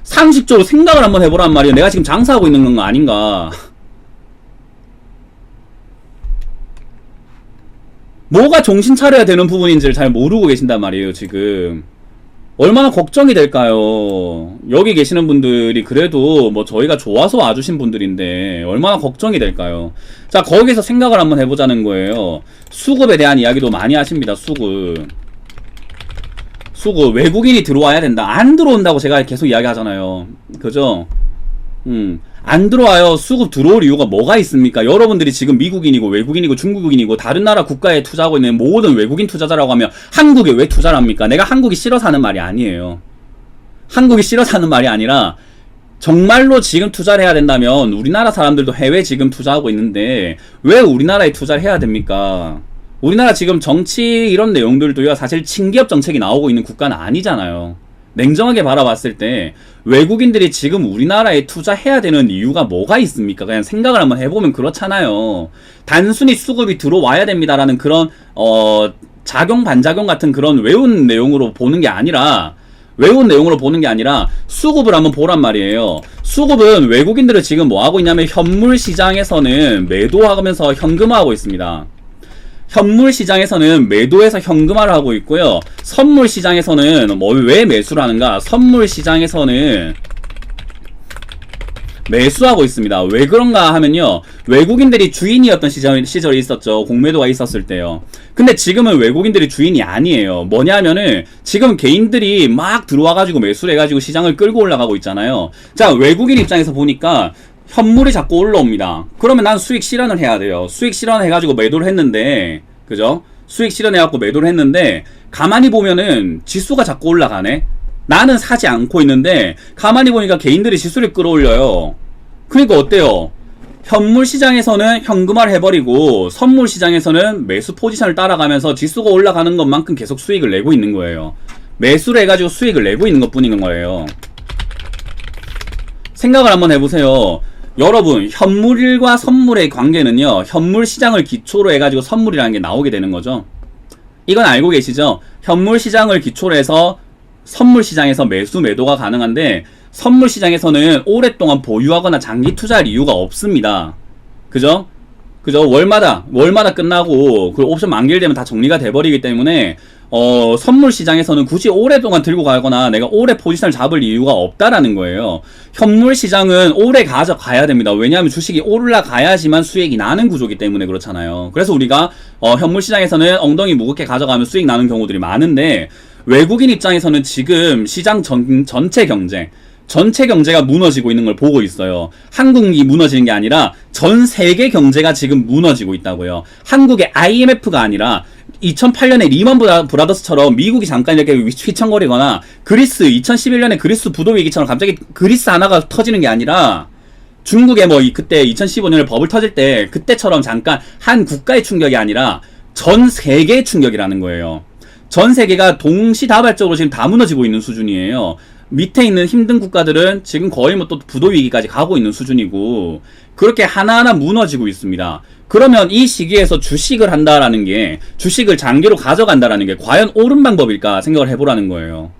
상식적으로 생각을 한번 해보란 말이에요. 내가 지금 장사하고 있는 건 아닌가. 뭐가 정신 차려야 되는 부분인지를 잘 모르고 계신단 말이에요, 지금. 얼마나 걱정이 될까요? 여기 계시는 분들이 그래도 뭐 저희가 좋아서 와주신 분들인데 얼마나 걱정이 될까요? 자, 거기서 생각을 한번 해보자는 거예요. 수급에 대한 이야기도 많이 하십니다. 수급 외국인이 들어와야 된다. 안 들어온다고 제가 계속 이야기하잖아요, 그죠? 안 들어와요. 수급 들어올 이유가 뭐가 있습니까? 여러분들이 지금 미국인이고 외국인이고 중국인이고 다른 나라 국가에 투자하고 있는 모든 외국인 투자자라고 하면 한국에 왜 투자를 합니까? 내가 한국이 싫어서 하는 말이 아니에요. 한국이 싫어서 하는 말이 아니라 정말로 지금 투자를 해야 된다면 우리나라 사람들도 해외 지금 투자하고 있는데 왜 우리나라에 투자를 해야 됩니까? 우리나라 지금 정치 이런 내용들도요, 사실 친기업 정책이 나오고 있는 국가는 아니잖아요. 냉정하게 바라봤을 때 외국인들이 지금 우리나라에 투자해야 되는 이유가 뭐가 있습니까? 그냥 생각을 한번 해보면 그렇잖아요. 단순히 수급이 들어와야 됩니다라는 그런 작용 반작용 같은 그런 외운 내용으로 보는 게 아니라 수급을 한번 보란 말이에요. 수급은 외국인들은 지금 뭐 하고 있냐면 현물 시장에서는 매도하면서 현금화하고 있습니다. 현물 시장에서는 매도해서 현금화를 하고 있고요. 선물 시장에서는 왜 매수를 하는가? 선물 시장에서는 매수하고 있습니다. 왜 그런가 하면요, 외국인들이 주인이었던 시절이 있었죠. 공매도가 있었을 때요. 근데 지금은 외국인들이 주인이 아니에요. 뭐냐 하면은 지금 개인들이 막 들어와가지고 매수를 해가지고 시장을 끌고 올라가고 있잖아요. 자, 외국인 입장에서 보니까 현물이 자꾸 올라옵니다. 그러면 난 수익 실현을 해야 돼요. 수익 실현해가지고 매도를 했는데, 그죠? 수익 실현해갖고 매도를 했는데 가만히 보면은 지수가 자꾸 올라가네. 나는 사지 않고 있는데 가만히 보니까 개인들이 지수를 끌어올려요. 그러니까 어때요? 현물 시장에서는 현금화를 해버리고 선물 시장에서는 매수 포지션을 따라가면서 지수가 올라가는 것만큼 계속 수익을 내고 있는 거예요. 매수를 해가지고 수익을 내고 있는 것 뿐인 거예요. 생각을 한번 해보세요. 여러분, 현물과 선물의 관계는요, 현물 시장을 기초로 해가지고 선물이라는 게 나오게 되는 거죠. 이건 알고 계시죠? 현물 시장을 기초로 해서 선물 시장에서 매수 매도가 가능한데, 선물 시장에서는 오랫동안 보유하거나 장기 투자할 이유가 없습니다. 그죠? 월마다 끝나고 그 옵션 만기되면 다 정리가 돼버리기 때문에 선물 시장에서는 굳이 오랫동안 들고 가거나 내가 오래 포지션을 잡을 이유가 없다라는 거예요. 현물 시장은 오래 가져가야 됩니다. 왜냐하면 주식이 올라가야지만 수익이 나는 구조기 때문에 그렇잖아요. 그래서 우리가 현물 시장에서는 엉덩이 무겁게 가져가면 수익 나는 경우들이 많은데, 외국인 입장에서는 지금 시장 전체 경제가 무너지고 있는 걸 보고 있어요. 한국이 무너지는 게 아니라 전 세계 경제가 지금 무너지고 있다고요. 한국의 IMF가 아니라 2008년에 리먼 브라더스처럼 미국이 잠깐 이렇게 휘청거리거나, 그리스 2011년에 그리스 부도 위기처럼 갑자기 그리스 하나가 터지는 게 아니라, 중국에 그때 2015년에 버블 터질 때 그때처럼 잠깐 한 국가의 충격이 아니라 전 세계의 충격이라는 거예요. 전 세계가 동시다발적으로 지금 다 무너지고 있는 수준이에요. 밑에 있는 힘든 국가들은 지금 거의 또 부도 위기까지 가고 있는 수준이고, 그렇게 하나하나 무너지고 있습니다. 그러면 이 시기에서 주식을 한다라는 게, 주식을 장기로 가져간다라는 게 과연 옳은 방법일까 생각을 해보라는 거예요.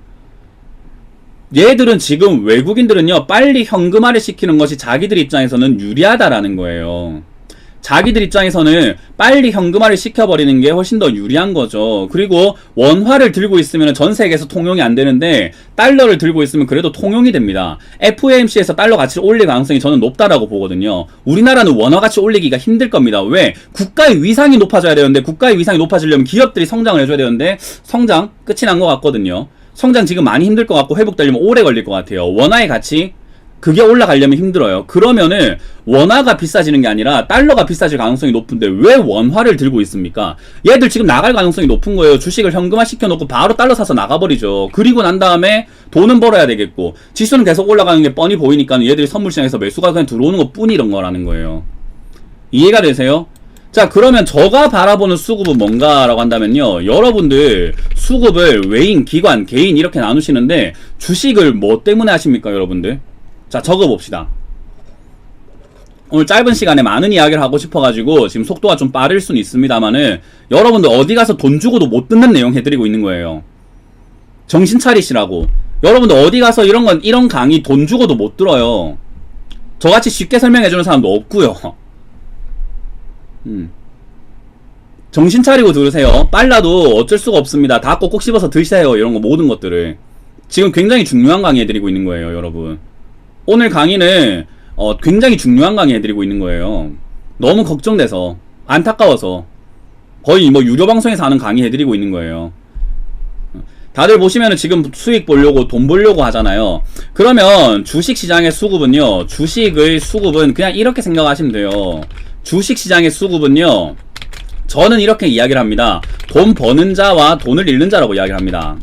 얘들은 지금 외국인들은요, 빨리 현금화를 시키는 것이 자기들 입장에서는 유리하다라는 거예요. 자기들 입장에서는 빨리 현금화를 시켜버리는 게 훨씬 더 유리한 거죠. 그리고 원화를 들고 있으면 전 세계에서 통용이 안 되는데, 달러를 들고 있으면 그래도 통용이 됩니다. FOMC에서 달러 가치를 올릴 가능성이 저는 높다라고 보거든요. 우리나라는 원화 가치 올리기가 힘들 겁니다. 왜? 국가의 위상이 높아져야 되는데, 국가의 위상이 높아지려면 기업들이 성장을 해줘야 되는데, 성장 끝이 난 것 같거든요. 성장 지금 많이 힘들 것 같고 회복되려면 오래 걸릴 것 같아요. 원화의 가치, 그게 올라가려면 힘들어요. 그러면은 원화가 비싸지는 게 아니라 달러가 비싸질 가능성이 높은데 왜 원화를 들고 있습니까? 얘들 지금 나갈 가능성이 높은 거예요. 주식을 현금화 시켜놓고 바로 달러 사서 나가버리죠. 그리고 난 다음에 돈은 벌어야 되겠고, 지수는 계속 올라가는 게 뻔히 보이니까 얘들이 선물시장에서 매수가 그냥 들어오는 것 뿐이런 거라는 거예요. 이해가 되세요? 자, 그러면 저가 바라보는 수급은 뭔가라고 한다면요, 여러분들 수급을 외인, 기관, 개인 이렇게 나누시는데 주식을 뭐 때문에 하십니까, 여러분들? 자, 적어봅시다. 오늘 짧은 시간에 많은 이야기를 하고 싶어가지고 지금 속도가 좀 빠를 수는 있습니다만은, 여러분들 어디 가서 돈 주고도 못 듣는 내용 해드리고 있는 거예요. 정신 차리시라고. 여러분들 어디 가서 이런 강의 돈 주고도 못 들어요. 저같이 쉽게 설명해주는 사람도 없고요. 정신 차리고 들으세요. 빨라도 어쩔 수가 없습니다. 다 꼭꼭 씹어서 드세요. 이런 거, 모든 것들을. 지금 굉장히 중요한 강의 해드리고 있는 거예요, 여러분. 오늘 강의는 굉장히 중요한 강의 해드리고 있는 거예요. 너무 걱정돼서, 안타까워서 거의 유료 방송에서 하는 강의 해드리고 있는 거예요. 다들 보시면은 지금 수익 보려고, 돈 벌려고 하잖아요. 그러면 주식시장의 수급은요, 주식의 수급은 그냥 이렇게 생각하시면 돼요. 주식시장의 수급은요, 저는 이렇게 이야기를 합니다. 돈 버는 자와 돈을 잃는 자라고 이야기를 합니다.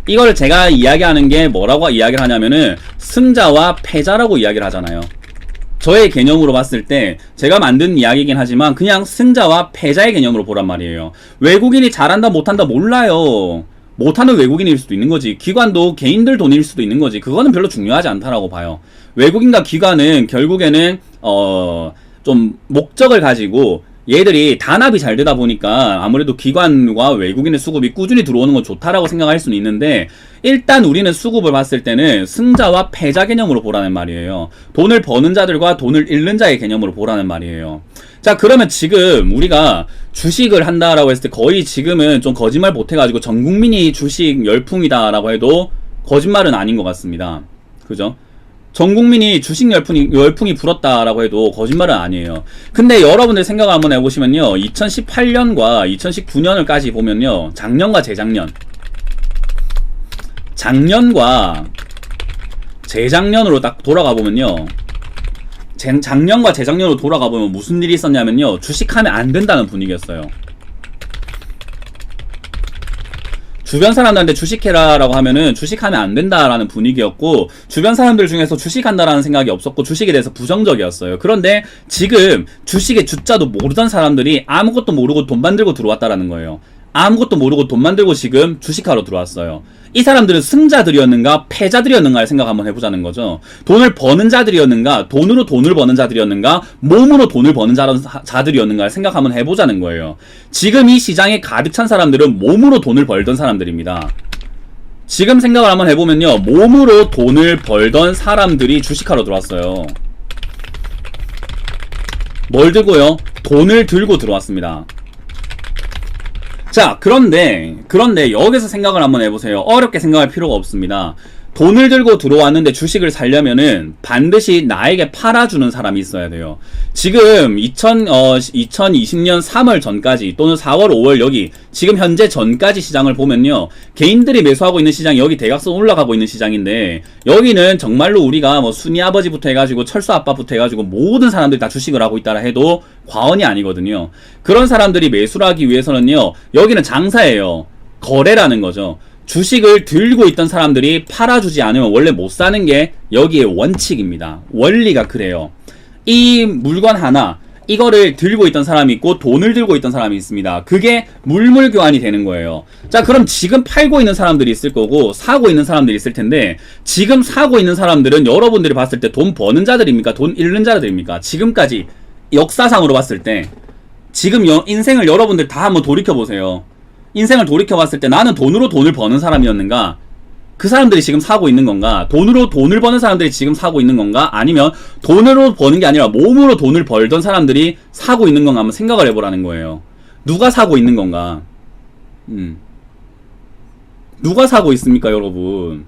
이걸 제가 이야기하는 게 뭐라고 이야기를 하냐면은 승자와 패자라고 이야기를 하잖아요. 저의 개념으로 봤을 때 제가 만든 이야기이긴 하지만 그냥 승자와 패자의 개념으로 보란 말이에요. 외국인이 잘한다 못한다 몰라요. 못하는 외국인일 수도 있는 거지. 기관도 개인들 돈일 수도 있는 거지. 그거는 별로 중요하지 않다라고 봐요. 외국인과 기관은 결국에는 좀 목적을 가지고, 얘들이 단합이 잘 되다 보니까 아무래도 기관과 외국인의 수급이 꾸준히 들어오는 건 좋다라고 생각할 수는 있는데, 일단 우리는 수급을 봤을 때는 승자와 패자 개념으로 보라는 말이에요. 돈을 버는 자들과 돈을 잃는 자의 개념으로 보라는 말이에요. 자, 그러면 지금 우리가 주식을 한다라고 했을 때 거의 지금은 좀 거짓말 못해가지고 전 국민이 주식 열풍이다라고 해도 거짓말은 아닌 것 같습니다. 그죠? 전 국민이 주식 열풍이 불었다라고 해도 거짓말은 아니에요. 근데 여러분들 생각을 한번 해보시면요, 2018년과 2019년을까지 보면요, 작년과 재작년으로 딱 돌아가 보면요, 작년과 재작년으로 돌아가 보면 무슨 일이 있었냐면요, 주식하면 안 된다는 분위기였어요. 주변 사람들한테 주식해라 라고 하면은 주식하면 안 된다라는 분위기였고, 주변 사람들 중에서 주식한다라는 생각이 없었고 주식에 대해서 부정적이었어요. 그런데 지금 주식의 주자도 모르던 사람들이 아무것도 모르고 돈 만들고 들어왔다라는 거예요. 아무것도 모르고 돈 만들고 지금 주식하러 들어왔어요. 이 사람들은 승자들이었는가 패자들이었는가를 생각 한번 해보자는 거죠. 돈을 버는 자들이었는가, 돈으로 돈을 버는 자들이었는가, 몸으로 돈을 버는 자들이었는가를 생각 한번 해보자는 거예요. 지금 이 시장에 가득 찬 사람들은 몸으로 돈을 벌던 사람들입니다. 지금 생각을 한번 해보면요, 몸으로 돈을 벌던 사람들이 주식하러 들어왔어요. 뭘 들고요? 돈을 들고 들어왔습니다. 자, 그런데 여기서 생각을 한번 해보세요. 어렵게 생각할 필요가 없습니다. 돈을 들고 들어왔는데 주식을 살려면은 반드시 나에게 팔아주는 사람이 있어야 돼요. 지금 2020년 3월 전까지 또는 4월 5월 여기 지금 현재 전까지 시장을 보면요, 개인들이 매수하고 있는 시장이 여기 대각선 올라가고 있는 시장인데, 여기는 정말로 우리가 뭐 순이 아버지부터 해가지고 철수 아빠부터 해가지고 모든 사람들이 다 주식을 하고 있다라 해도 과언이 아니거든요. 그런 사람들이 매수를 하기 위해서는요, 여기는 장사예요. 거래라는 거죠. 주식을 들고 있던 사람들이 팔아주지 않으면 원래 못 사는 게 여기의 원칙입니다. 원리가 그래요. 이 물건 하나, 이거를 들고 있던 사람이 있고 돈을 들고 있던 사람이 있습니다. 그게 물물 교환이 되는 거예요. 자, 그럼 지금 팔고 있는 사람들이 있을 거고 사고 있는 사람들이 있을 텐데, 지금 사고 있는 사람들은 여러분들이 봤을 때 돈 버는 자들입니까? 돈 잃는 자들입니까? 지금까지 역사상으로 봤을 때 지금 인생을 여러분들 다 한번 돌이켜보세요. 인생을 돌이켜봤을 때 나는 돈으로 돈을 버는 사람이었는가? 그 사람들이 지금 사고 있는 건가? 돈으로 돈을 버는 사람들이 지금 사고 있는 건가? 아니면 돈으로 버는 게 아니라 몸으로 돈을 벌던 사람들이 사고 있는 건가? 한번 생각을 해보라는 거예요. 누가 사고 있는 건가? 누가 사고 있습니까, 여러분?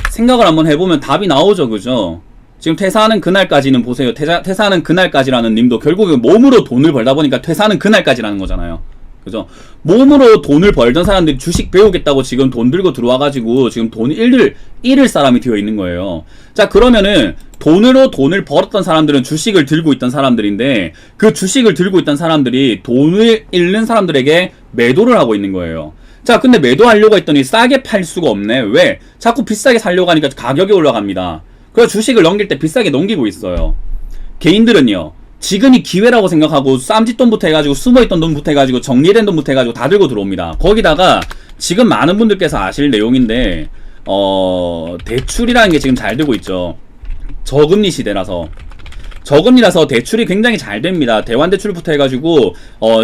생각을 한번 해보면 답이 나오죠, 그죠? 지금 퇴사하는 그날까지는 보세요. 퇴사하는 그날까지라는 님도 결국은 몸으로 돈을 벌다 보니까 퇴사하는 그날까지라는 거잖아요. 그죠? 몸으로 돈을 벌던 사람들이 주식 배우겠다고 지금 돈 들고 들어와가지고 지금 돈 잃을 사람이 되어 있는 거예요. 자, 그러면은 돈으로 돈을 벌었던 사람들은 주식을 들고 있던 사람들인데, 그 주식을 들고 있던 사람들이 돈을 잃는 사람들에게 매도를 하고 있는 거예요. 자, 근데 매도하려고 했더니 싸게 팔 수가 없네. 왜? 자꾸 비싸게 살려고 하니까 가격이 올라갑니다. 그래서 주식을 넘길 때 비싸게 넘기고 있어요. 개인들은요, 지금이 기회라고 생각하고 쌈짓돈부터 해가지고 숨어있던 돈부터 해가지고 정리된 돈부터 해가지고 다 들고 들어옵니다. 거기다가 지금 많은 분들께서 아실 내용인데, 대출이라는 게 지금 잘 되고 있죠. 저금리 시대라서 대출이 굉장히 잘 됩니다. 대환대출부터 해가지고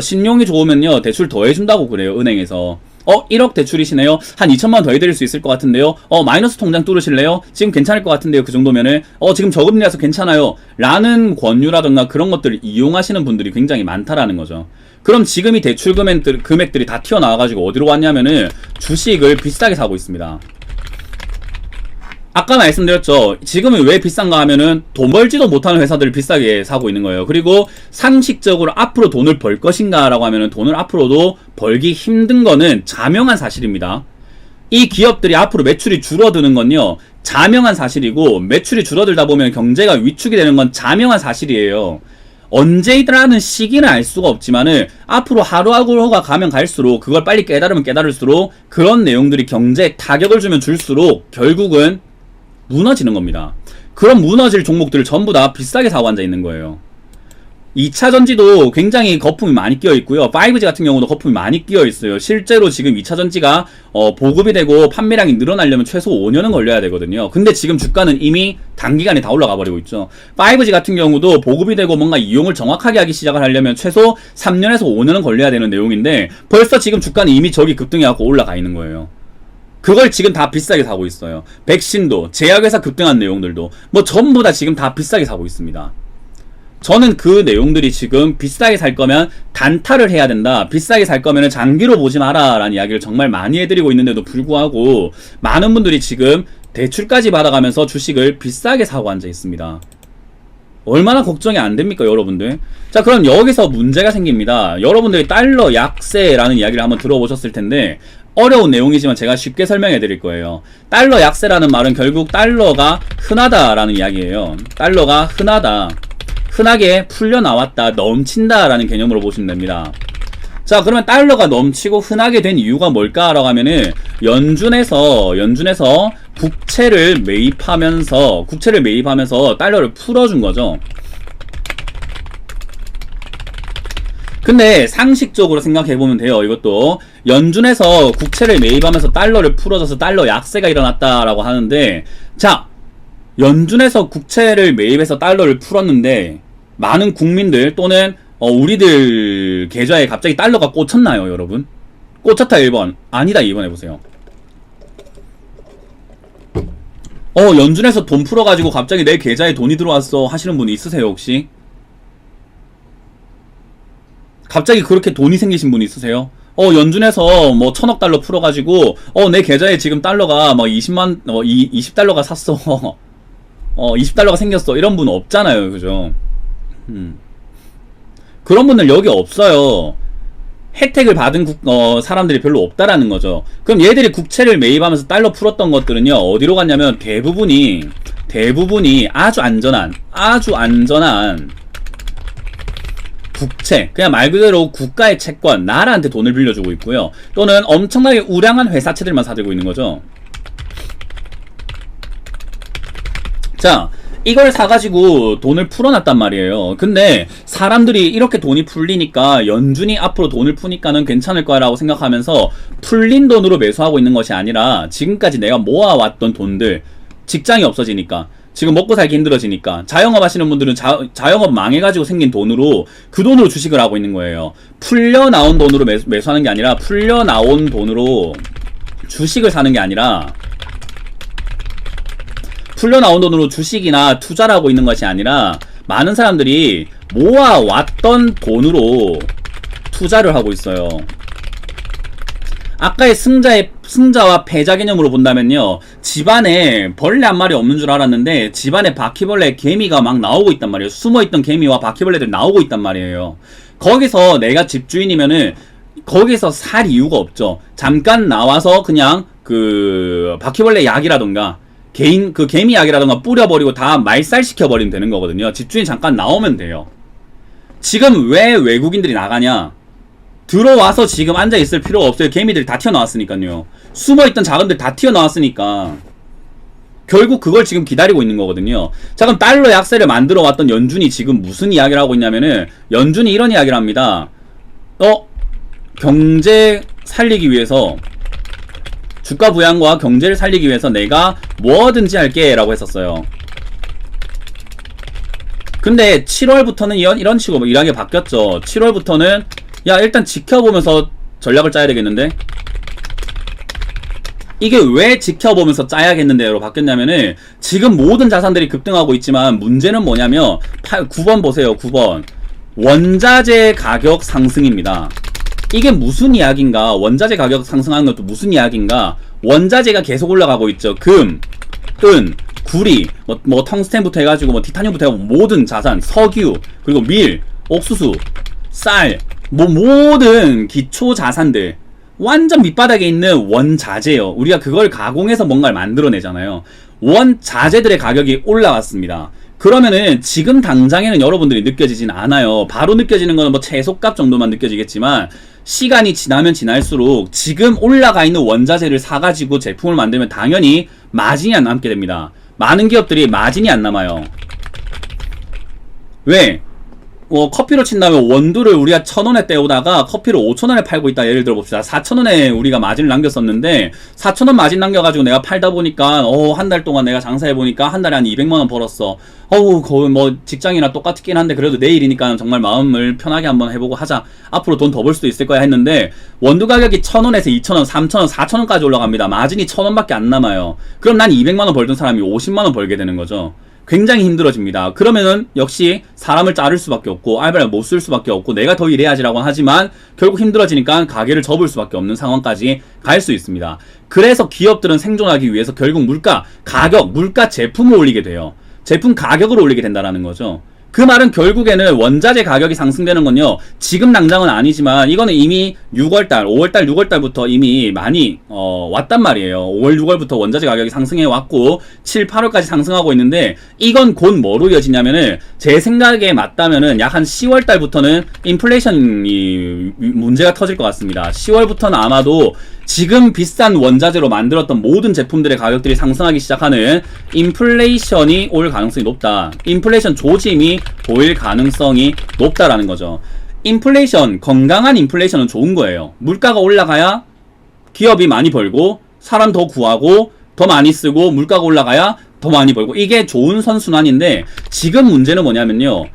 신용이 좋으면요 대출 더 해준다고 그래요, 은행에서. 1억 대출이시네요. 한 2천만 원 더 해드릴 수 있을 것 같은데요. 마이너스 통장 뚫으실래요? 지금 괜찮을 것 같은데요. 그 정도면은 지금 저금리라서 괜찮아요 라는 권유라던가 그런 것들을 이용하시는 분들이 굉장히 많다라는 거죠. 그럼 지금 이 대출 금액들이 다 튀어나와가지고 어디로 왔냐면은 주식을 비싸게 사고 있습니다. 아까 말씀드렸죠. 지금은 왜 비싼가 하면은 돈 벌지도 못하는 회사들을 비싸게 사고 있는 거예요. 그리고 상식적으로 앞으로 돈을 벌 것인가 라고 하면은 돈을 앞으로도 벌기 힘든 거는 자명한 사실입니다. 이 기업들이 앞으로 매출이 줄어드는 건요, 자명한 사실이고, 매출이 줄어들다 보면 경제가 위축이 되는 건 자명한 사실이에요. 언제라는 시기는 알 수가 없지만은 앞으로 하루하루가 가면 갈수록, 그걸 빨리 깨달으면 깨달을수록 그런 내용들이 경제에 타격을 주면 줄수록 결국은 무너지는 겁니다. 그런 무너질 종목들을 전부 다 비싸게 사고 앉아 있는 거예요. 2차전지도 굉장히 거품이 많이 끼어 있고요. 5G 같은 경우도 거품이 많이 끼어 있어요. 실제로 지금 2차전지가 보급이 되고 판매량이 늘어나려면 최소 5년은 걸려야 되거든요. 근데 지금 주가는 이미 단기간에 다 올라가 버리고 있죠. 5G 같은 경우도 보급이 되고 뭔가 이용을 정확하게 하기 시작을 하려면 최소 3년에서 5년은 걸려야 되는 내용인데, 벌써 지금 주가는 이미 저기 급등해갖고 올라가 있는 거예요. 그걸 지금 다 비싸게 사고 있어요. 백신도, 제약회사 급등한 내용들도 뭐 전부 다 지금 다 비싸게 사고 있습니다. 저는 그 내용들이 지금 비싸게 살 거면 단타를 해야 된다, 비싸게 살 거면 장기로 보지 마라 라는 이야기를 정말 많이 해드리고 있는데도 불구하고 많은 분들이 지금 대출까지 받아가면서 주식을 비싸게 사고 앉아 있습니다. 얼마나 걱정이 안 됩니까, 여러분들? 자, 그럼 여기서 문제가 생깁니다. 여러분들이 달러 약세라는 이야기를 한번 들어보셨을 텐데, 어려운 내용이지만 제가 쉽게 설명해 드릴 거예요. 달러 약세라는 말은 결국 달러가 흔하다라는 이야기예요. 달러가 흔하다, 흔하게 풀려 나왔다, 넘친다 라는 개념으로 보시면 됩니다. 자, 그러면 달러가 넘치고 흔하게 된 이유가 뭘까라고 하면은 연준에서 국채를 매입하면서 달러를 풀어준 거죠. 근데 상식적으로 생각해보면 돼요. 이것도 연준에서 국채를 매입하면서 달러를 풀어줘서 달러 약세가 일어났다라고 하는데, 자, 연준에서 국채를 매입해서 달러를 풀었는데 많은 국민들 또는 우리들 계좌에 갑자기 달러가 꽂혔나요, 여러분? 꽂혔다 1번. 아니다 2번 해보세요. 연준에서 돈 풀어가지고 갑자기 내 계좌에 돈이 들어왔어 하시는 분 있으세요, 혹시? 갑자기 그렇게 돈이 생기신 분 있으세요? 연준에서 뭐 1000억 달러 풀어가지고 내 계좌에 지금 달러가 뭐 20달러가 샀어. 20달러가 생겼어. 이런 분 없잖아요, 그죠? 그런 분들 여기 없어요. 혜택을 받은 사람들이 별로 없다라는 거죠. 그럼 얘들이 국채를 매입하면서 달러 풀었던 것들은요, 어디로 갔냐면 대부분이 아주 안전한 국채, 그냥 말 그대로 국가의 채권, 나라한테 돈을 빌려주고 있고요. 또는 엄청나게 우량한 회사채들만 사들고 있는 거죠. 자, 이걸 사가지고 돈을 풀어놨단 말이에요. 근데 사람들이 이렇게 돈이 풀리니까 연준이 앞으로 돈을 푸니까는 괜찮을 거라고 생각하면서 풀린 돈으로 매수하고 있는 것이 아니라 지금까지 내가 모아왔던 돈들, 직장이 없어지니까, 지금 먹고 살기 힘들어지니까, 자영업 하시는 분들은 자영업 망해가지고 생긴 돈으로 그 돈으로 주식을 하고 있는 거예요. 풀려 나온 돈으로 매수하는 게 아니라, 풀려 나온 돈으로 주식을 사는 게 아니라, 풀려 나온 돈으로 주식이나 투자를 하고 있는 것이 아니라 많은 사람들이 모아왔던 돈으로 투자를 하고 있어요. 아까의 승자와 패자 개념으로 본다면요, 집안에 벌레 한 마리 없는 줄 알았는데 집안에 바퀴벌레, 개미가 막 나오고 있단 말이에요. 숨어있던 개미와 바퀴벌레들 나오고 있단 말이에요. 거기서 내가 집주인이면은 거기서 살 이유가 없죠. 잠깐 나와서 그냥 그 바퀴벌레 약이라던가 그 개미 약이라던가 뿌려버리고 다 말살시켜버리면 되는 거거든요. 집주인 잠깐 나오면 돼요. 지금 왜 외국인들이 나가냐? 들어와서 지금 앉아있을 필요가 없어요. 개미들이 다 튀어나왔으니까요. 숨어있던 자금들 다 튀어나왔으니까 결국 그걸 지금 기다리고 있는 거거든요. 자, 그럼 달러 약세를 만들어 왔던 연준이 지금 무슨 이야기를 하고 있냐면은, 연준이 이런 이야기를 합니다. 경제 살리기 위해서, 주가 부양과 경제를 살리기 위해서 내가 뭐든지 할게 라고 했었어요. 근데 7월부터는 이런 식으로 이야기가 바뀌었죠. 7월부터는 야, 일단 지켜보면서 전략을 짜야 되겠는데, 이게 왜 지켜보면서 짜야겠는데로 바뀌었냐면은, 지금 모든 자산들이 급등하고 있지만 문제는 뭐냐면 9번 보세요. 9번 원자재 가격 상승입니다. 이게 무슨 이야기인가? 원자재 가격 상승하는 것도 무슨 이야기인가? 원자재가 계속 올라가고 있죠. 금, 은, 구리, 뭐 텅스텐부터 해가지고 뭐 티타늄부터 해가지고 모든 자산, 석유, 그리고 밀, 옥수수, 쌀, 뭐 모든 기초 자산들, 완전 밑바닥에 있는 원자재요. 우리가 그걸 가공해서 뭔가를 만들어내잖아요. 원자재들의 가격이 올라왔습니다. 그러면은 지금 당장에는 여러분들이 느껴지진 않아요. 바로 느껴지는 거는 뭐 채소값 정도만 느껴지겠지만, 시간이 지나면 지날수록 지금 올라가 있는 원자재를 사가지고 제품을 만들면 당연히 마진이 안 남게 됩니다. 많은 기업들이 마진이 안 남아요. 왜? 커피로 친다면 원두를 우리가 1000원에 떼오다가 커피를 5000원에 팔고 있다. 예를 들어 봅시다. 4000원에 우리가 마진을 남겼었는데 4000원 마진 남겨가지고 내가 팔다 보니까 한 달 동안 내가 장사해보니까 한 달에 한 200만원 벌었어. 거의 뭐 직장이나 똑같긴 한데 그래도 내일이니까 정말 마음을 편하게 한번 해보고 하자. 앞으로 돈 더 벌 수도 있을 거야 했는데, 원두 가격이 1000원에서 2000원, 3000원, 4000원까지 올라갑니다. 마진이 1000원밖에 안 남아요. 그럼 난 200만원 벌던 사람이 50만원 벌게 되는 거죠. 굉장히 힘들어집니다. 그러면은 역시 사람을 자를 수밖에 없고 알바를 못 쓸 수밖에 없고 내가 더 일해야지라고 하지만 결국 힘들어지니까 가게를 접을 수밖에 없는 상황까지 갈 수 있습니다. 그래서 기업들은 생존하기 위해서 결국 물가 제품을 올리게 돼요. 제품 가격을 올리게 된다는 거죠. 그 말은 결국에는 원자재 가격이 상승되는 건요, 지금 당장은 아니지만 이거는 이미 6월달, 5월달, 6월달부터 이미 많이 왔단 말이에요. 5월, 6월부터 원자재 가격이 상승해 왔고 7, 8월까지 상승하고 있는데, 이건 곧 뭐로 이어지냐면은 제 생각에 맞다면은 약 한 10월달부터는 인플레이션이 문제가 터질 것 같습니다. 10월부터는 아마도 지금 비싼 원자재로 만들었던 모든 제품들의 가격들이 상승하기 시작하는 인플레이션이 올 가능성이 높다. 인플레이션 조짐이 보일 가능성이 높다라는 거죠. 인플레이션, 건강한 인플레이션은 좋은 거예요. 물가가 올라가야 기업이 많이 벌고 사람 더 구하고 더 많이 쓰고 물가가 올라가야 더 많이 벌고 이게 좋은 선순환인데 지금 문제는 뭐냐면요.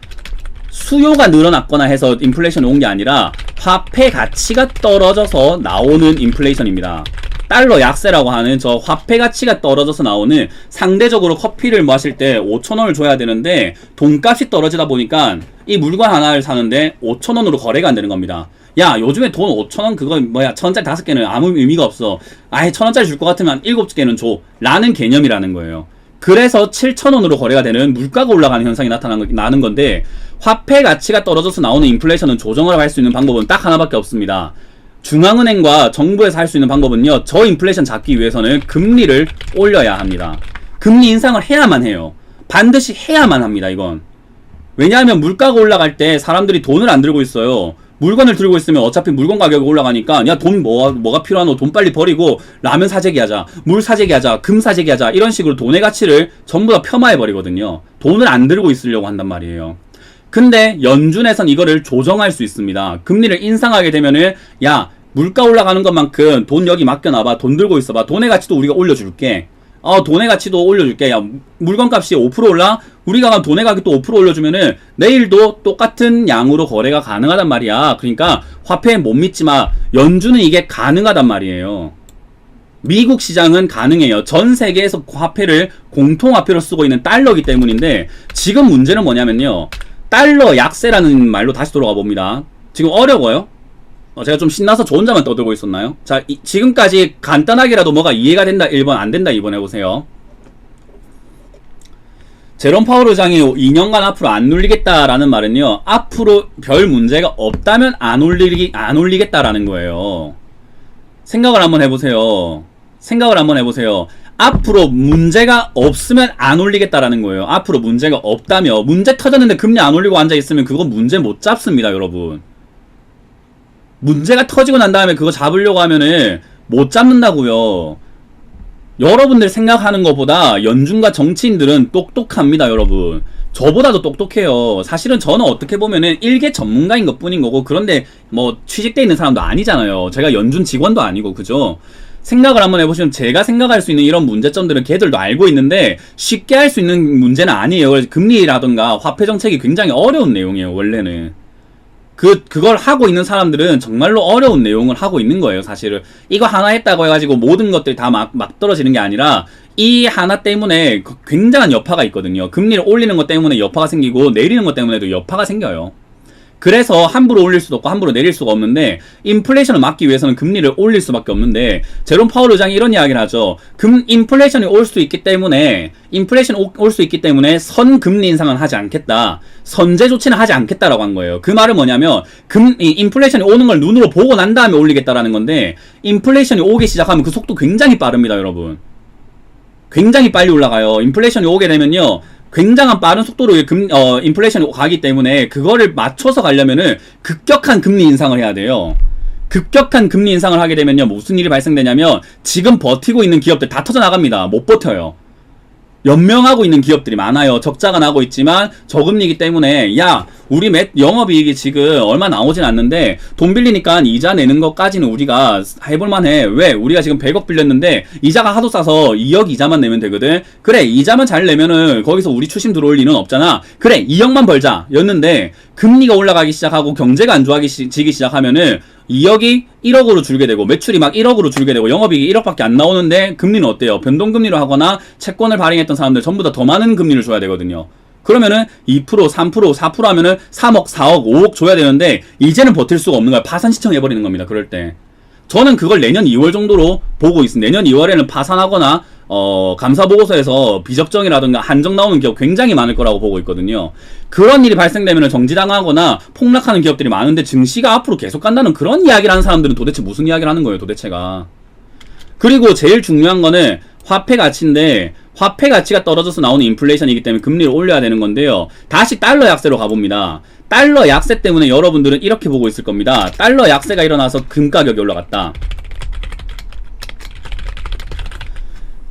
수요가 늘어났거나 해서 인플레이션이 온 게 아니라 화폐 가치가 떨어져서 나오는 인플레이션입니다. 달러 약세라고 하는 저 화폐 가치가 떨어져서 나오는 상대적으로 커피를 마실 때 5,000원을 줘야 되는데 돈값이 떨어지다 보니까 이 물건 하나를 사는데 5,000원으로 거래가 안 되는 겁니다. 야 요즘에 돈 5,000원 그거 뭐야 1,000원짜리 5개는 아무 의미가 없어. 아예 1,000원짜리 줄 것 같으면 7개는 줘 라는 개념이라는 거예요. 그래서 7,000원으로 거래가 되는 물가가 올라가는 현상이 나는 건데 화폐 가치가 떨어져서 나오는 인플레이션은 조정을 할 수 있는 방법은 딱 하나밖에 없습니다. 중앙은행과 정부에서 할 수 있는 방법은요. 저 인플레이션 잡기 위해서는 금리를 올려야 합니다. 금리 인상을 해야만 해요. 반드시 해야만 합니다. 이건. 왜냐하면 물가가 올라갈 때 사람들이 돈을 안 들고 있어요. 물건을 들고 있으면 어차피 물건 가격이 올라가니까 야 돈 뭐가 필요하노? 돈 빨리 버리고 라면 사재기 하자, 물 사재기 하자, 금 사재기 하자 이런 식으로 돈의 가치를 전부 다 폄하해 버리거든요. 돈을 안 들고 있으려고 한단 말이에요. 근데 연준에선 이거를 조정할 수 있습니다. 금리를 인상하게 되면은 야 물가 올라가는 것만큼 돈 여기 맡겨놔봐. 돈 들고 있어봐. 돈의 가치도 우리가 올려줄게. 돈의 가치도 올려줄게. 야 물건값이 5% 올라? 우리가 돈의 가격 또 5% 올려주면은 내일도 똑같은 양으로 거래가 가능하단 말이야. 그러니까 화폐에 못 믿지마. 연준은 이게 가능하단 말이에요. 미국 시장은 가능해요. 전 세계에서 화폐를 공통화폐로 쓰고 있는 달러이기 때문인데 지금 문제는 뭐냐면요. 달러 약세라는 말로 다시 돌아가 봅니다. 지금 어려워요? 제가 좀 신나서 저 혼자만 떠들고 있었나요? 자, 지금까지 간단하게라도 뭐가 이해가 된다 1번, 안 된다 2번 해보세요. 제롬 파월 의장이 2년간 앞으로 안 눌리겠다라는 말은요. 앞으로 별 문제가 없다면 안 올리겠다라는 거예요. 생각을 한번 해보세요. 앞으로 문제가 없으면 안 올리겠다라는 거예요. 앞으로 문제가 없다며. 문제 터졌는데 금리 안 올리고 앉아있으면 그거 문제 못 잡습니다, 여러분. 문제가 터지고 난 다음에 그거 잡으려고 하면은 못 잡는다고요. 여러분들 생각하는 것보다 연준과 정치인들은 똑똑합니다, 여러분. 저보다도 똑똑해요. 사실은 저는 어떻게 보면은 일개 전문가인 것 뿐인 거고, 그런데 뭐 취직돼 있는 사람도 아니잖아요. 제가 연준 직원도 아니고, 그죠? 생각을 한번 해보시면 제가 생각할 수 있는 이런 문제점들은 걔들도 알고 있는데 쉽게 할 수 있는 문제는 아니에요. 그래서 금리라던가 화폐 정책이 굉장히 어려운 내용이에요, 원래는. 그걸 하고 있는 사람들은 정말로 어려운 내용을 하고 있는 거예요, 사실은. 이거 하나 했다고 해가지고 모든 것들이 다 막 떨어지는 게 아니라 이 하나 때문에 굉장한 여파가 있거든요. 금리를 올리는 것 때문에 여파가 생기고 내리는 것 때문에도 여파가 생겨요. 그래서 함부로 올릴 수도 없고 함부로 내릴 수가 없는데 인플레이션을 막기 위해서는 금리를 올릴 수밖에 없는데 제롬 파월 의장이 이런 이야기를 하죠. 인플레이션이 올 수 있기 때문에 선금리 인상은 하지 않겠다. 선제 조치는 하지 않겠다라고 한 거예요. 그 말은 뭐냐면 인플레이션이 오는 걸 눈으로 보고 난 다음에 올리겠다라는 건데 인플레이션이 오기 시작하면 그 속도 굉장히 빠릅니다, 여러분. 굉장히 빨리 올라가요. 인플레이션이 오게 되면요. 굉장한 빠른 속도로 인플레이션이 가기 때문에 그거를 맞춰서 가려면은 급격한 금리 인상을 해야 돼요. 급격한 금리 인상을 하게 되면요. 무슨 일이 발생되냐면 지금 버티고 있는 기업들 다 터져 나갑니다. 못 버텨요. 연명하고 있는 기업들이 많아요. 적자가 나고 있지만 저금리이기 때문에 야 우리 영업이익이 지금 얼마 나오진 않는데 돈 빌리니까 이자 내는 것까지는 우리가 해볼만해. 왜? 우리가 지금 100억 빌렸는데 이자가 하도 싸서 2억 이자만 내면 되거든. 그래 이자만 잘 내면은 거기서 우리 추심 들어올 일은 없잖아. 그래 2억만 벌자 였는데 금리가 올라가기 시작하고 경제가 안 좋아지기 시작하면은 2억이 1억으로 줄게 되고 매출이 막 1억으로 줄게 되고 영업이익이 1억밖에 안 나오는데 금리는 어때요? 변동금리로 하거나 채권을 발행했던 사람들 전부 다 더 많은 금리를 줘야 되거든요. 그러면은 2%, 3%, 4% 하면은 3억, 4억, 5억 줘야 되는데 이제는 버틸 수가 없는 거야. 파산 신청해버리는 겁니다. 그럴 때. 저는 그걸 내년 2월 정도로 보고 있습니다. 내년 2월에는 파산하거나 감사보고서에서 비적정이라든가 한정 나오는 기업 굉장히 많을 거라고 보고 있거든요. 그런 일이 발생되면 정지당하거나 폭락하는 기업들이 많은데 증시가 앞으로 계속 간다는 그런 이야기를 하는 사람들은 도대체 무슨 이야기를 하는 거예요, 도대체가. 그리고 제일 중요한 거는 화폐 가치인데 화폐 가치가 떨어져서 나오는 인플레이션이기 때문에 금리를 올려야 되는 건데요. 다시 달러 약세로 가봅니다. 달러 약세 때문에 여러분들은 이렇게 보고 있을 겁니다. 달러 약세가 일어나서 금 가격이 올라갔다.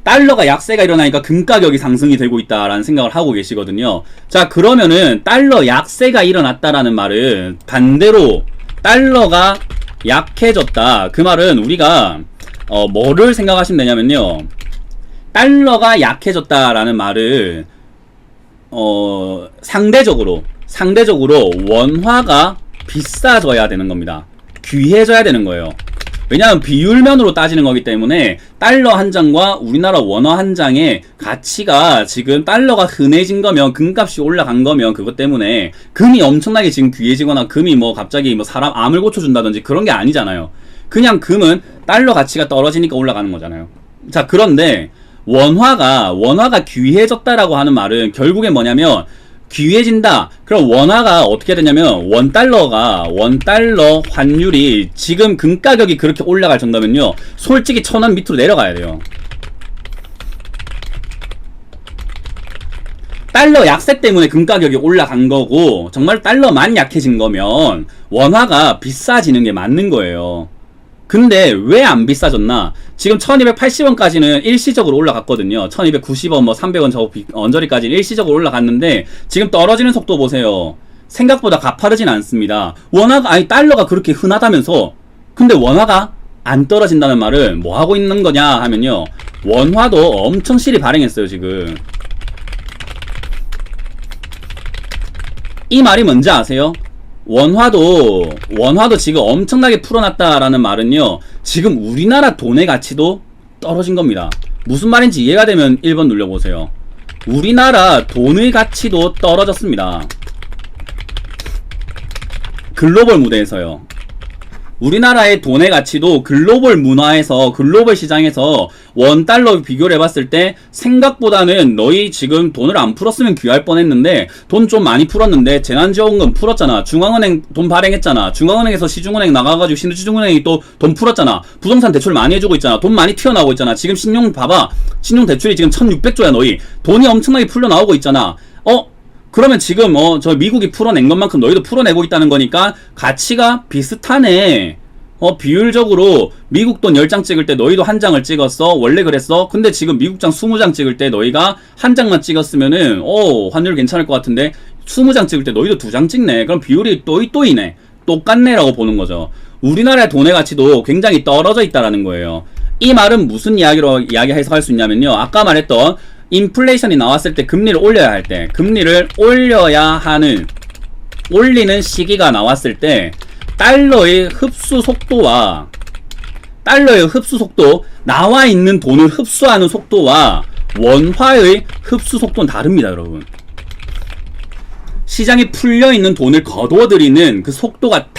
달러가 약세가 일어나니까 금 가격이 상승이 되고 있다라는 생각을 하고 계시거든요. 자, 그러면은 달러 약세가 일어났다라는 말은 반대로 달러가 약해졌다. 그 말은 우리가 뭐를 생각하시면 되냐면요. 달러가 약해졌다라는 말은 상대적으로 원화가 비싸져야 되는 겁니다. 귀해져야 되는 거예요. 왜냐하면 비율면으로 따지는 거기 때문에 달러 한 장과 우리나라 원화 한 장의 가치가 지금 달러가 흔해진 거면 금값이 올라간 거면 그것 때문에 금이 엄청나게 지금 귀해지거나 금이 뭐 갑자기 뭐 사람 암을 고쳐준다든지 그런 게 아니잖아요. 그냥 금은 달러 가치가 떨어지니까 올라가는 거잖아요. 자, 그런데 원화가 귀해졌다라고 하는 말은 결국엔 뭐냐면 귀해진다. 그럼 원화가 어떻게 되냐면 원달러 환율이 지금 금 가격이 그렇게 올라갈 정도면요, 솔직히 1,000원 밑으로 내려가야 돼요. 달러 약세 때문에 금 가격이 올라간 거고, 정말 달러만 약해진 거면 원화가 비싸지는 게 맞는 거예요. 근데 왜 안 비싸졌나? 지금 1280원까지는 일시적으로 올라갔거든요. 1290원, 뭐 300원 저 언저리까지는 일시적으로 올라갔는데 지금 떨어지는 속도 보세요. 생각보다 가파르진 않습니다. 달러가 그렇게 흔하다면서, 근데 원화가 안 떨어진다는 말은 뭐 하고 있는 거냐 하면요, 원화도 엄청 실이 발행했어요. 지금 이 말이 뭔지 아세요? 원화도 지금 엄청나게 풀어놨다라는 말은요, 지금 우리나라 돈의 가치도 떨어진 겁니다. 무슨 말인지 이해가 되면 1번 눌러보세요. 우리나라 돈의 가치도 떨어졌습니다. 글로벌 무대에서요. 우리나라의 돈의 가치도 글로벌 문화에서, 글로벌 시장에서 원달러 비교를 해봤을 때 생각보다는 너희 지금 돈을 안 풀었으면 귀할 뻔했는데 돈 좀 많이 풀었는데 재난지원금 풀었잖아. 중앙은행 돈 발행했잖아. 중앙은행에서 시중은행 나가가지고 시중은행이 또 돈 풀었잖아. 부동산 대출 많이 해주고 있잖아. 돈 많이 튀어나오고 있잖아. 지금 신용 봐봐. 신용 대출이 지금 1600조야 너희. 돈이 엄청나게 풀려 나오고 있잖아. 그러면 지금 저 미국이 풀어낸 것만큼 너희도 풀어내고 있다는 거니까 가치가 비슷하네. 비율적으로 미국 돈 10장 찍을 때 너희도 한 장을 찍었어. 원래 그랬어. 근데 지금 미국 장 20장 찍을 때 너희가 한 장만 찍었으면은 환율 괜찮을 것 같은데 20장 찍을 때 너희도 2장 찍네. 그럼 비율이 또이네. 똑같네 라고 보는 거죠. 우리나라의 돈의 가치도 굉장히 떨어져 있다라는 거예요. 이 말은 무슨 이야기로 해석할 수 있냐면요, 아까 말했던 인플레이션이 나왔을 때 금리를 올려야 할 때, 금리를 올리는 시기가 나왔을 때 달러의 흡수 속도, 나와 있는 돈을 흡수하는 속도와 원화의 흡수 속도는 다릅니다, 여러분. 시장에 풀려 있는 돈을 거둬들이는 그 속도가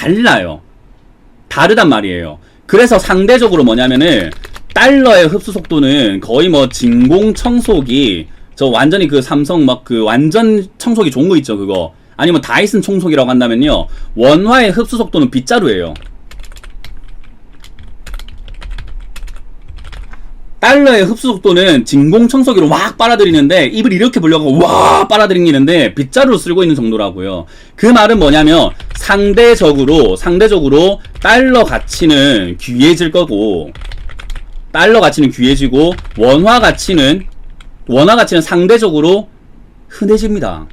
다르단 말이에요. 그래서 상대적으로 뭐냐면은 달러의 흡수 속도는 거의 뭐 진공 청소기, 완전히 그 삼성 완전 청소기 좋은 거 있죠, 그거. 아니면 다이슨 청소기라고 한다면요, 원화의 흡수 속도는 빗자루예요. 달러의 흡수 속도는 진공 청소기로 막 빨아들이는데, 입을 이렇게 벌려고 와 빨아들이는데 빗자루로 쓸고 있는 정도라고요. 그 말은 뭐냐면 상대적으로 달러 가치는 귀해질 거고, 달러 가치는 귀해지고 원화 가치는 상대적으로 흔해집니다.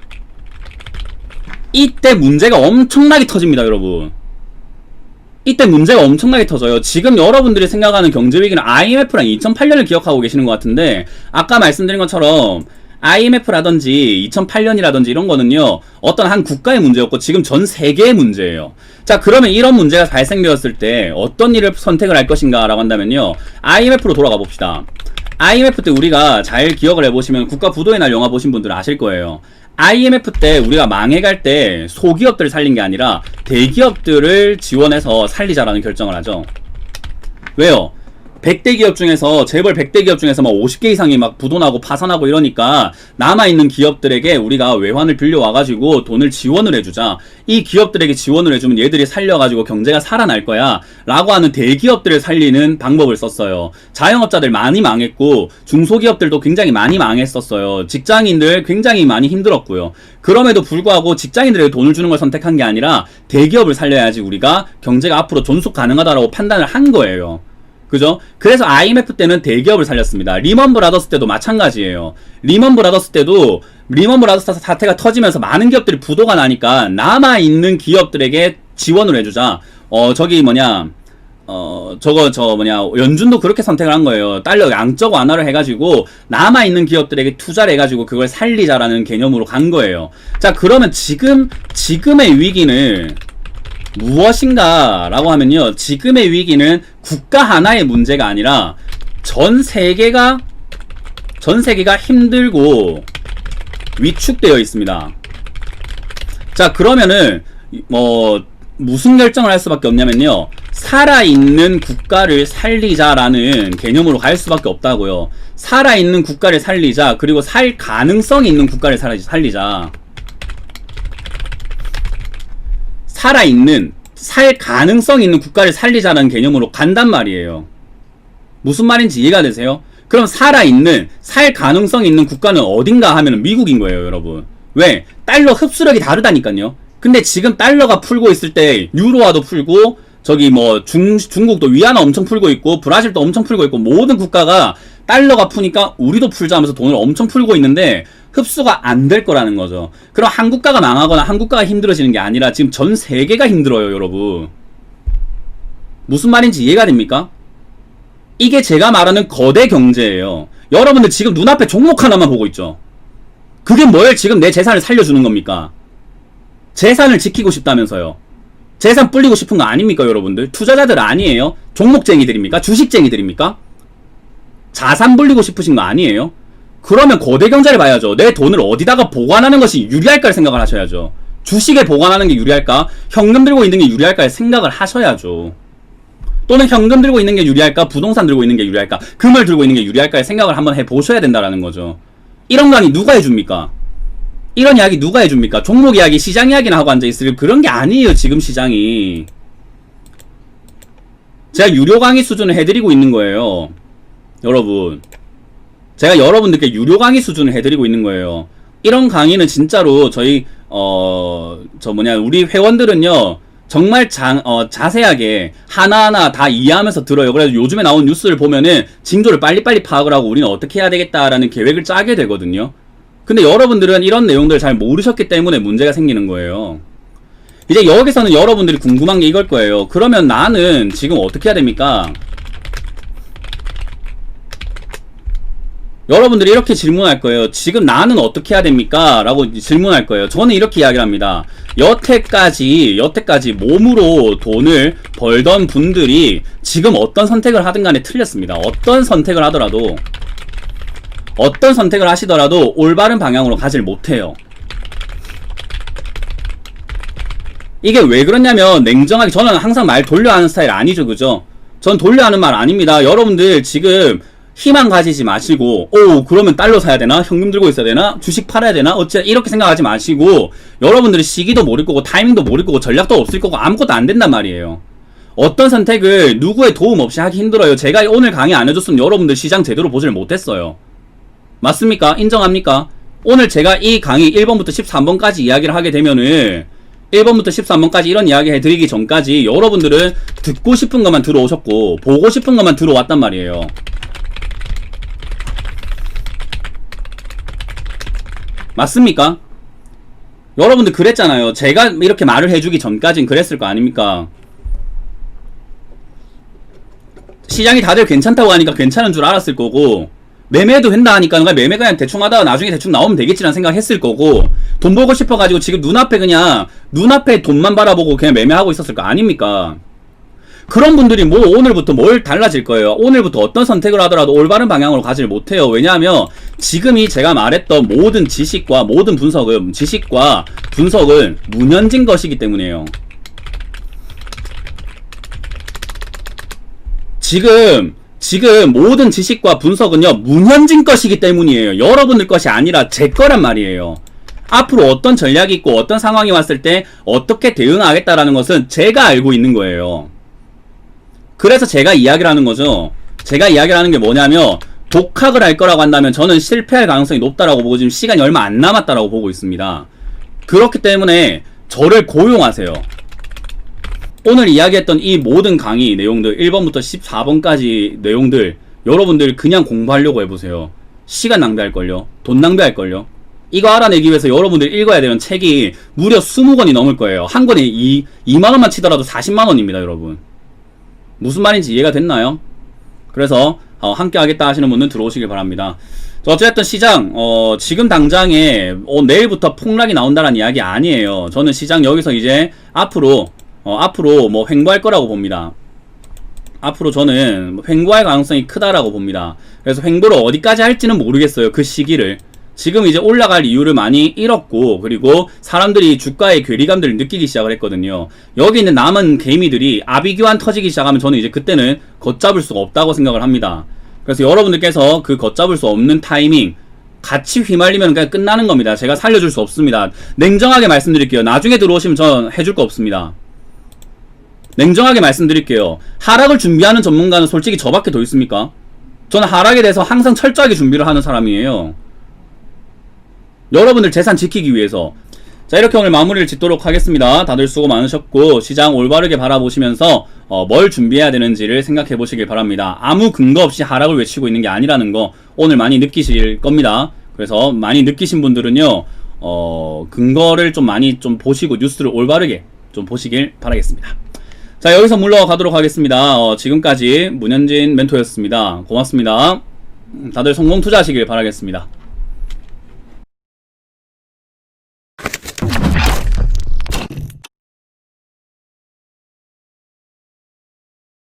이때 문제가 엄청나게 터집니다, 여러분. 이때 문제가 엄청나게 터져요. 지금 여러분들이 생각하는 경제위기는 IMF랑 2008년을 기억하고 계시는 것 같은데, 아까 말씀드린 것처럼 IMF라든지 2008년이라든지 이런 거는요, 어떤 한 국가의 문제였고 지금 전 세계의 문제예요. 자, 그러면 이런 문제가 발생되었을 때 어떤 일을 선택을 할 것인가 라고 한다면요, IMF로 돌아가 봅시다. IMF 때 우리가 잘 기억을 해보시면, 국가 부도의 날 영화 보신 분들은 아실 거예요. IMF 때 우리가 망해갈 때 소기업들을 살린 게 아니라 대기업들을 지원해서 살리자라는 결정을 하죠. 왜요? 100대 기업 중에서, 재벌 100대 기업 중에서 막 50개 이상이 막 부도나고 파산하고 이러니까 남아있는 기업들에게 우리가 외환을 빌려와가지고 돈을 지원을 해주자. 이 기업들에게 지원을 해주면 얘들이 살려가지고 경제가 살아날 거야 라고 하는 대기업들을 살리는 방법을 썼어요. 자영업자들 많이 망했고 중소기업들도 굉장히 많이 망했었어요. 직장인들 굉장히 많이 힘들었고요. 그럼에도 불구하고 직장인들에게 돈을 주는 걸 선택한 게 아니라 대기업을 살려야지 우리가 경제가 앞으로 존속 가능하다라고 판단을 한 거예요. 그죠? 그래서 IMF 때는 대기업을 살렸습니다. 리먼 브라더스 때도 마찬가지예요. 리먼 브라더스 사태가 터지면서 많은 기업들이 부도가 나니까 남아있는 기업들에게 지원을 해주자. 연준도 그렇게 선택을 한 거예요. 달러 양적 완화를 해가지고 남아있는 기업들에게 투자를 해가지고 그걸 살리자라는 개념으로 간 거예요. 자, 그러면 지금의 위기는 무엇인가 라고 하면요, 지금의 위기는 국가 하나의 문제가 아니라 전 세계가 힘들고 위축되어 있습니다. 자, 그러면은 무슨 결정을 할 수밖에 없냐면요, 살아있는 국가를 살리자라는 개념으로 갈 수밖에 없다고요. 살아있는 국가를 살리자, 그리고 살 가능성이 있는 국가를 살리자. 살 가능성 있는 국가를 살리자는 개념으로 간단 말이에요. 무슨 말인지 이해가 되세요? 그럼 살 가능성 있는 국가는 어딘가 하면은 미국인 거예요, 여러분. 왜? 달러 흡수력이 다르다니까요. 근데 지금 달러가 풀고 있을 때 유로화도 풀고, 중국도 위안화 엄청 풀고 있고, 브라질도 엄청 풀고 있고, 모든 국가가 달러가 푸니까 우리도 풀자 하면서 돈을 엄청 풀고 있는데 흡수가 안 될 거라는 거죠. 그럼 한 국가가 망하거나 한 국가가 힘들어지는 게 아니라 지금 전 세계가 힘들어요, 여러분. 무슨 말인지 이해가 됩니까? 이게 제가 말하는 거대 경제예요. 여러분들 지금 눈앞에 종목 하나만 보고 있죠. 그게 뭘 지금 내 재산을 살려주는 겁니까? 재산을 지키고 싶다면서요. 재산 불리고 싶은 거 아닙니까, 여러분들? 투자자들 아니에요? 종목쟁이들입니까? 주식쟁이들입니까? 자산 불리고 싶으신 거 아니에요? 그러면 거대 경제를 봐야죠. 내 돈을 어디다가 보관하는 것이 유리할까를 생각을 하셔야죠. 주식에 보관하는 게 유리할까? 현금 들고 있는 게 유리할까를 생각을 하셔야죠. 또는 현금 들고 있는 게 유리할까? 부동산 들고 있는 게 유리할까? 금을 들고 있는 게 유리할까를 생각을 한번 해보셔야 된다라는 거죠. 이런 강의 누가 해줍니까? 이런 이야기 누가 해줍니까? 종목 이야기, 시장 이야기나 하고 앉아있을 그런 게 아니에요, 지금 시장이. 제가 유료 강의 수준을 해드리고 있는 거예요, 여러분. 제가 여러분들께 유료 강의 수준을 해드리고 있는 거예요. 이런 강의는 진짜로 저희 우리 회원들은요, 정말 자세하게 하나하나 다 이해하면서 들어요. 그래서 요즘에 나온 뉴스를 보면은 징조를 빨리빨리 파악을 하고 우리는 어떻게 해야 되겠다라는 계획을 짜게 되거든요. 근데 여러분들은 이런 내용들을 잘 모르셨기 때문에 문제가 생기는 거예요. 이제 여기서는 여러분들이 궁금한 게 이걸 거예요. 그러면 나는 지금 어떻게 해야 됩니까? 여러분들이 이렇게 질문할 거예요. 지금 나는 어떻게 해야 됩니까? 라고 질문할 거예요. 저는 이렇게 이야기를 합니다. 여태까지 몸으로 돈을 벌던 분들이 지금 어떤 선택을 하든 간에 틀렸습니다. 어떤 선택을 하시더라도 올바른 방향으로 가질 못해요. 이게 왜 그러냐면, 냉정하게 저는 항상 말 돌려하는 스타일 아니죠, 그죠? 전 돌려하는 말 아닙니다. 여러분들 지금 희망 가지지 마시고, 그러면 달러 사야 되나? 현금 들고 있어야 되나? 주식 팔아야 되나? 이렇게 생각하지 마시고, 여러분들이 시기도 모를 거고, 타이밍도 모를 거고, 전략도 없을 거고, 아무것도 안 된단 말이에요. 어떤 선택을 누구의 도움 없이 하기 힘들어요. 제가 오늘 강의 안 해줬으면 여러분들 시장 제대로 보질 못했어요. 맞습니까? 인정합니까? 오늘 제가 이 강의 1번부터 13번까지 이야기를 하게 되면은, 1번부터 13번까지 이런 이야기 해드리기 전까지 여러분들은 듣고 싶은 것만 들어오셨고, 보고 싶은 것만 들어왔단 말이에요. 맞습니까? 여러분들 그랬잖아요. 제가 이렇게 말을 해주기 전까진 그랬을 거 아닙니까? 시장이 다들 괜찮다고 하니까 괜찮은 줄 알았을 거고, 매매도 된다 하니까 매매 그냥 대충 하다가 나중에 대충 나오면 되겠지라는 생각했을 거고, 돈 벌고 싶어가지고 지금 눈앞에 돈만 바라보고 그냥 매매하고 있었을 거 아닙니까? 그런 분들이 오늘부터 뭘 달라질 거예요. 오늘부터 어떤 선택을 하더라도 올바른 방향으로 가질 못해요. 왜냐하면 지금이 제가 말했던 모든 지식과 분석은 무너진 것이기 때문이에요. 지금 모든 지식과 분석은요, 무너진 것이기 때문이에요. 여러분들 것이 아니라 제 거란 말이에요. 앞으로 어떤 전략이 있고 어떤 상황이 왔을 때 어떻게 대응하겠다라는 것은 제가 알고 있는 거예요. 그래서 제가 이야기를 하는 거죠. 제가 이야기를 하는 게 뭐냐면, 독학을 할 거라고 한다면 저는 실패할 가능성이 높다라고 보고 지금 시간이 얼마 안 남았다라고 보고 있습니다. 그렇기 때문에 저를 고용하세요. 오늘 이야기했던 이 모든 강의 내용들 1번부터 14번까지 내용들 여러분들 그냥 공부하려고 해보세요. 시간 낭비할걸요. 돈 낭비할걸요. 이거 알아내기 위해서 여러분들 읽어야 되는 책이 무려 20권이 넘을 거예요. 한 권에 2만원만 치더라도 40만원입니다 여러분. 무슨 말인지 이해가 됐나요? 그래서 함께 하겠다 하시는 분은 들어오시길 바랍니다. 어쨌든 시장 지금 당장에 내일부터 폭락이 나온다는 이야기 아니에요. 저는 시장 여기서 이제 앞으로 뭐 횡보할 거라고 봅니다. 앞으로 저는 횡보할 가능성이 크다라고 봅니다. 그래서 횡보를 어디까지 할지는 모르겠어요. 그 시기를. 지금 이제 올라갈 이유를 많이 잃었고, 그리고 사람들이 주가의 괴리감들을 느끼기 시작을 했거든요. 여기 있는 남은 개미들이 아비규환 터지기 시작하면 저는 이제 그때는 걷잡을 수가 없다고 생각을 합니다. 그래서 여러분들께서 그 걷잡을 수 없는 타이밍 같이 휘말리면 그냥 끝나는 겁니다. 제가 살려줄 수 없습니다. 냉정하게 말씀드릴게요. 나중에 들어오시면 전 해줄 거 없습니다. 냉정하게 말씀드릴게요. 하락을 준비하는 전문가는 솔직히 저밖에 더 있습니까? 저는 하락에 대해서 항상 철저하게 준비를 하는 사람이에요. 여러분들 재산 지키기 위해서. 자, 이렇게 오늘 마무리를 짓도록 하겠습니다. 다들 수고 많으셨고 시장 올바르게 바라보시면서 뭘 준비해야 되는지를 생각해 보시길 바랍니다. 아무 근거 없이 하락을 외치고 있는 게 아니라는 거 오늘 많이 느끼실 겁니다. 그래서 많이 느끼신 분들은요 근거를 좀 많이 좀 보시고 뉴스를 올바르게 좀 보시길 바라겠습니다. 자, 여기서 물러가도록 하겠습니다. 지금까지 문현진 멘토였습니다. 고맙습니다. 다들 성공 투자하시길 바라겠습니다.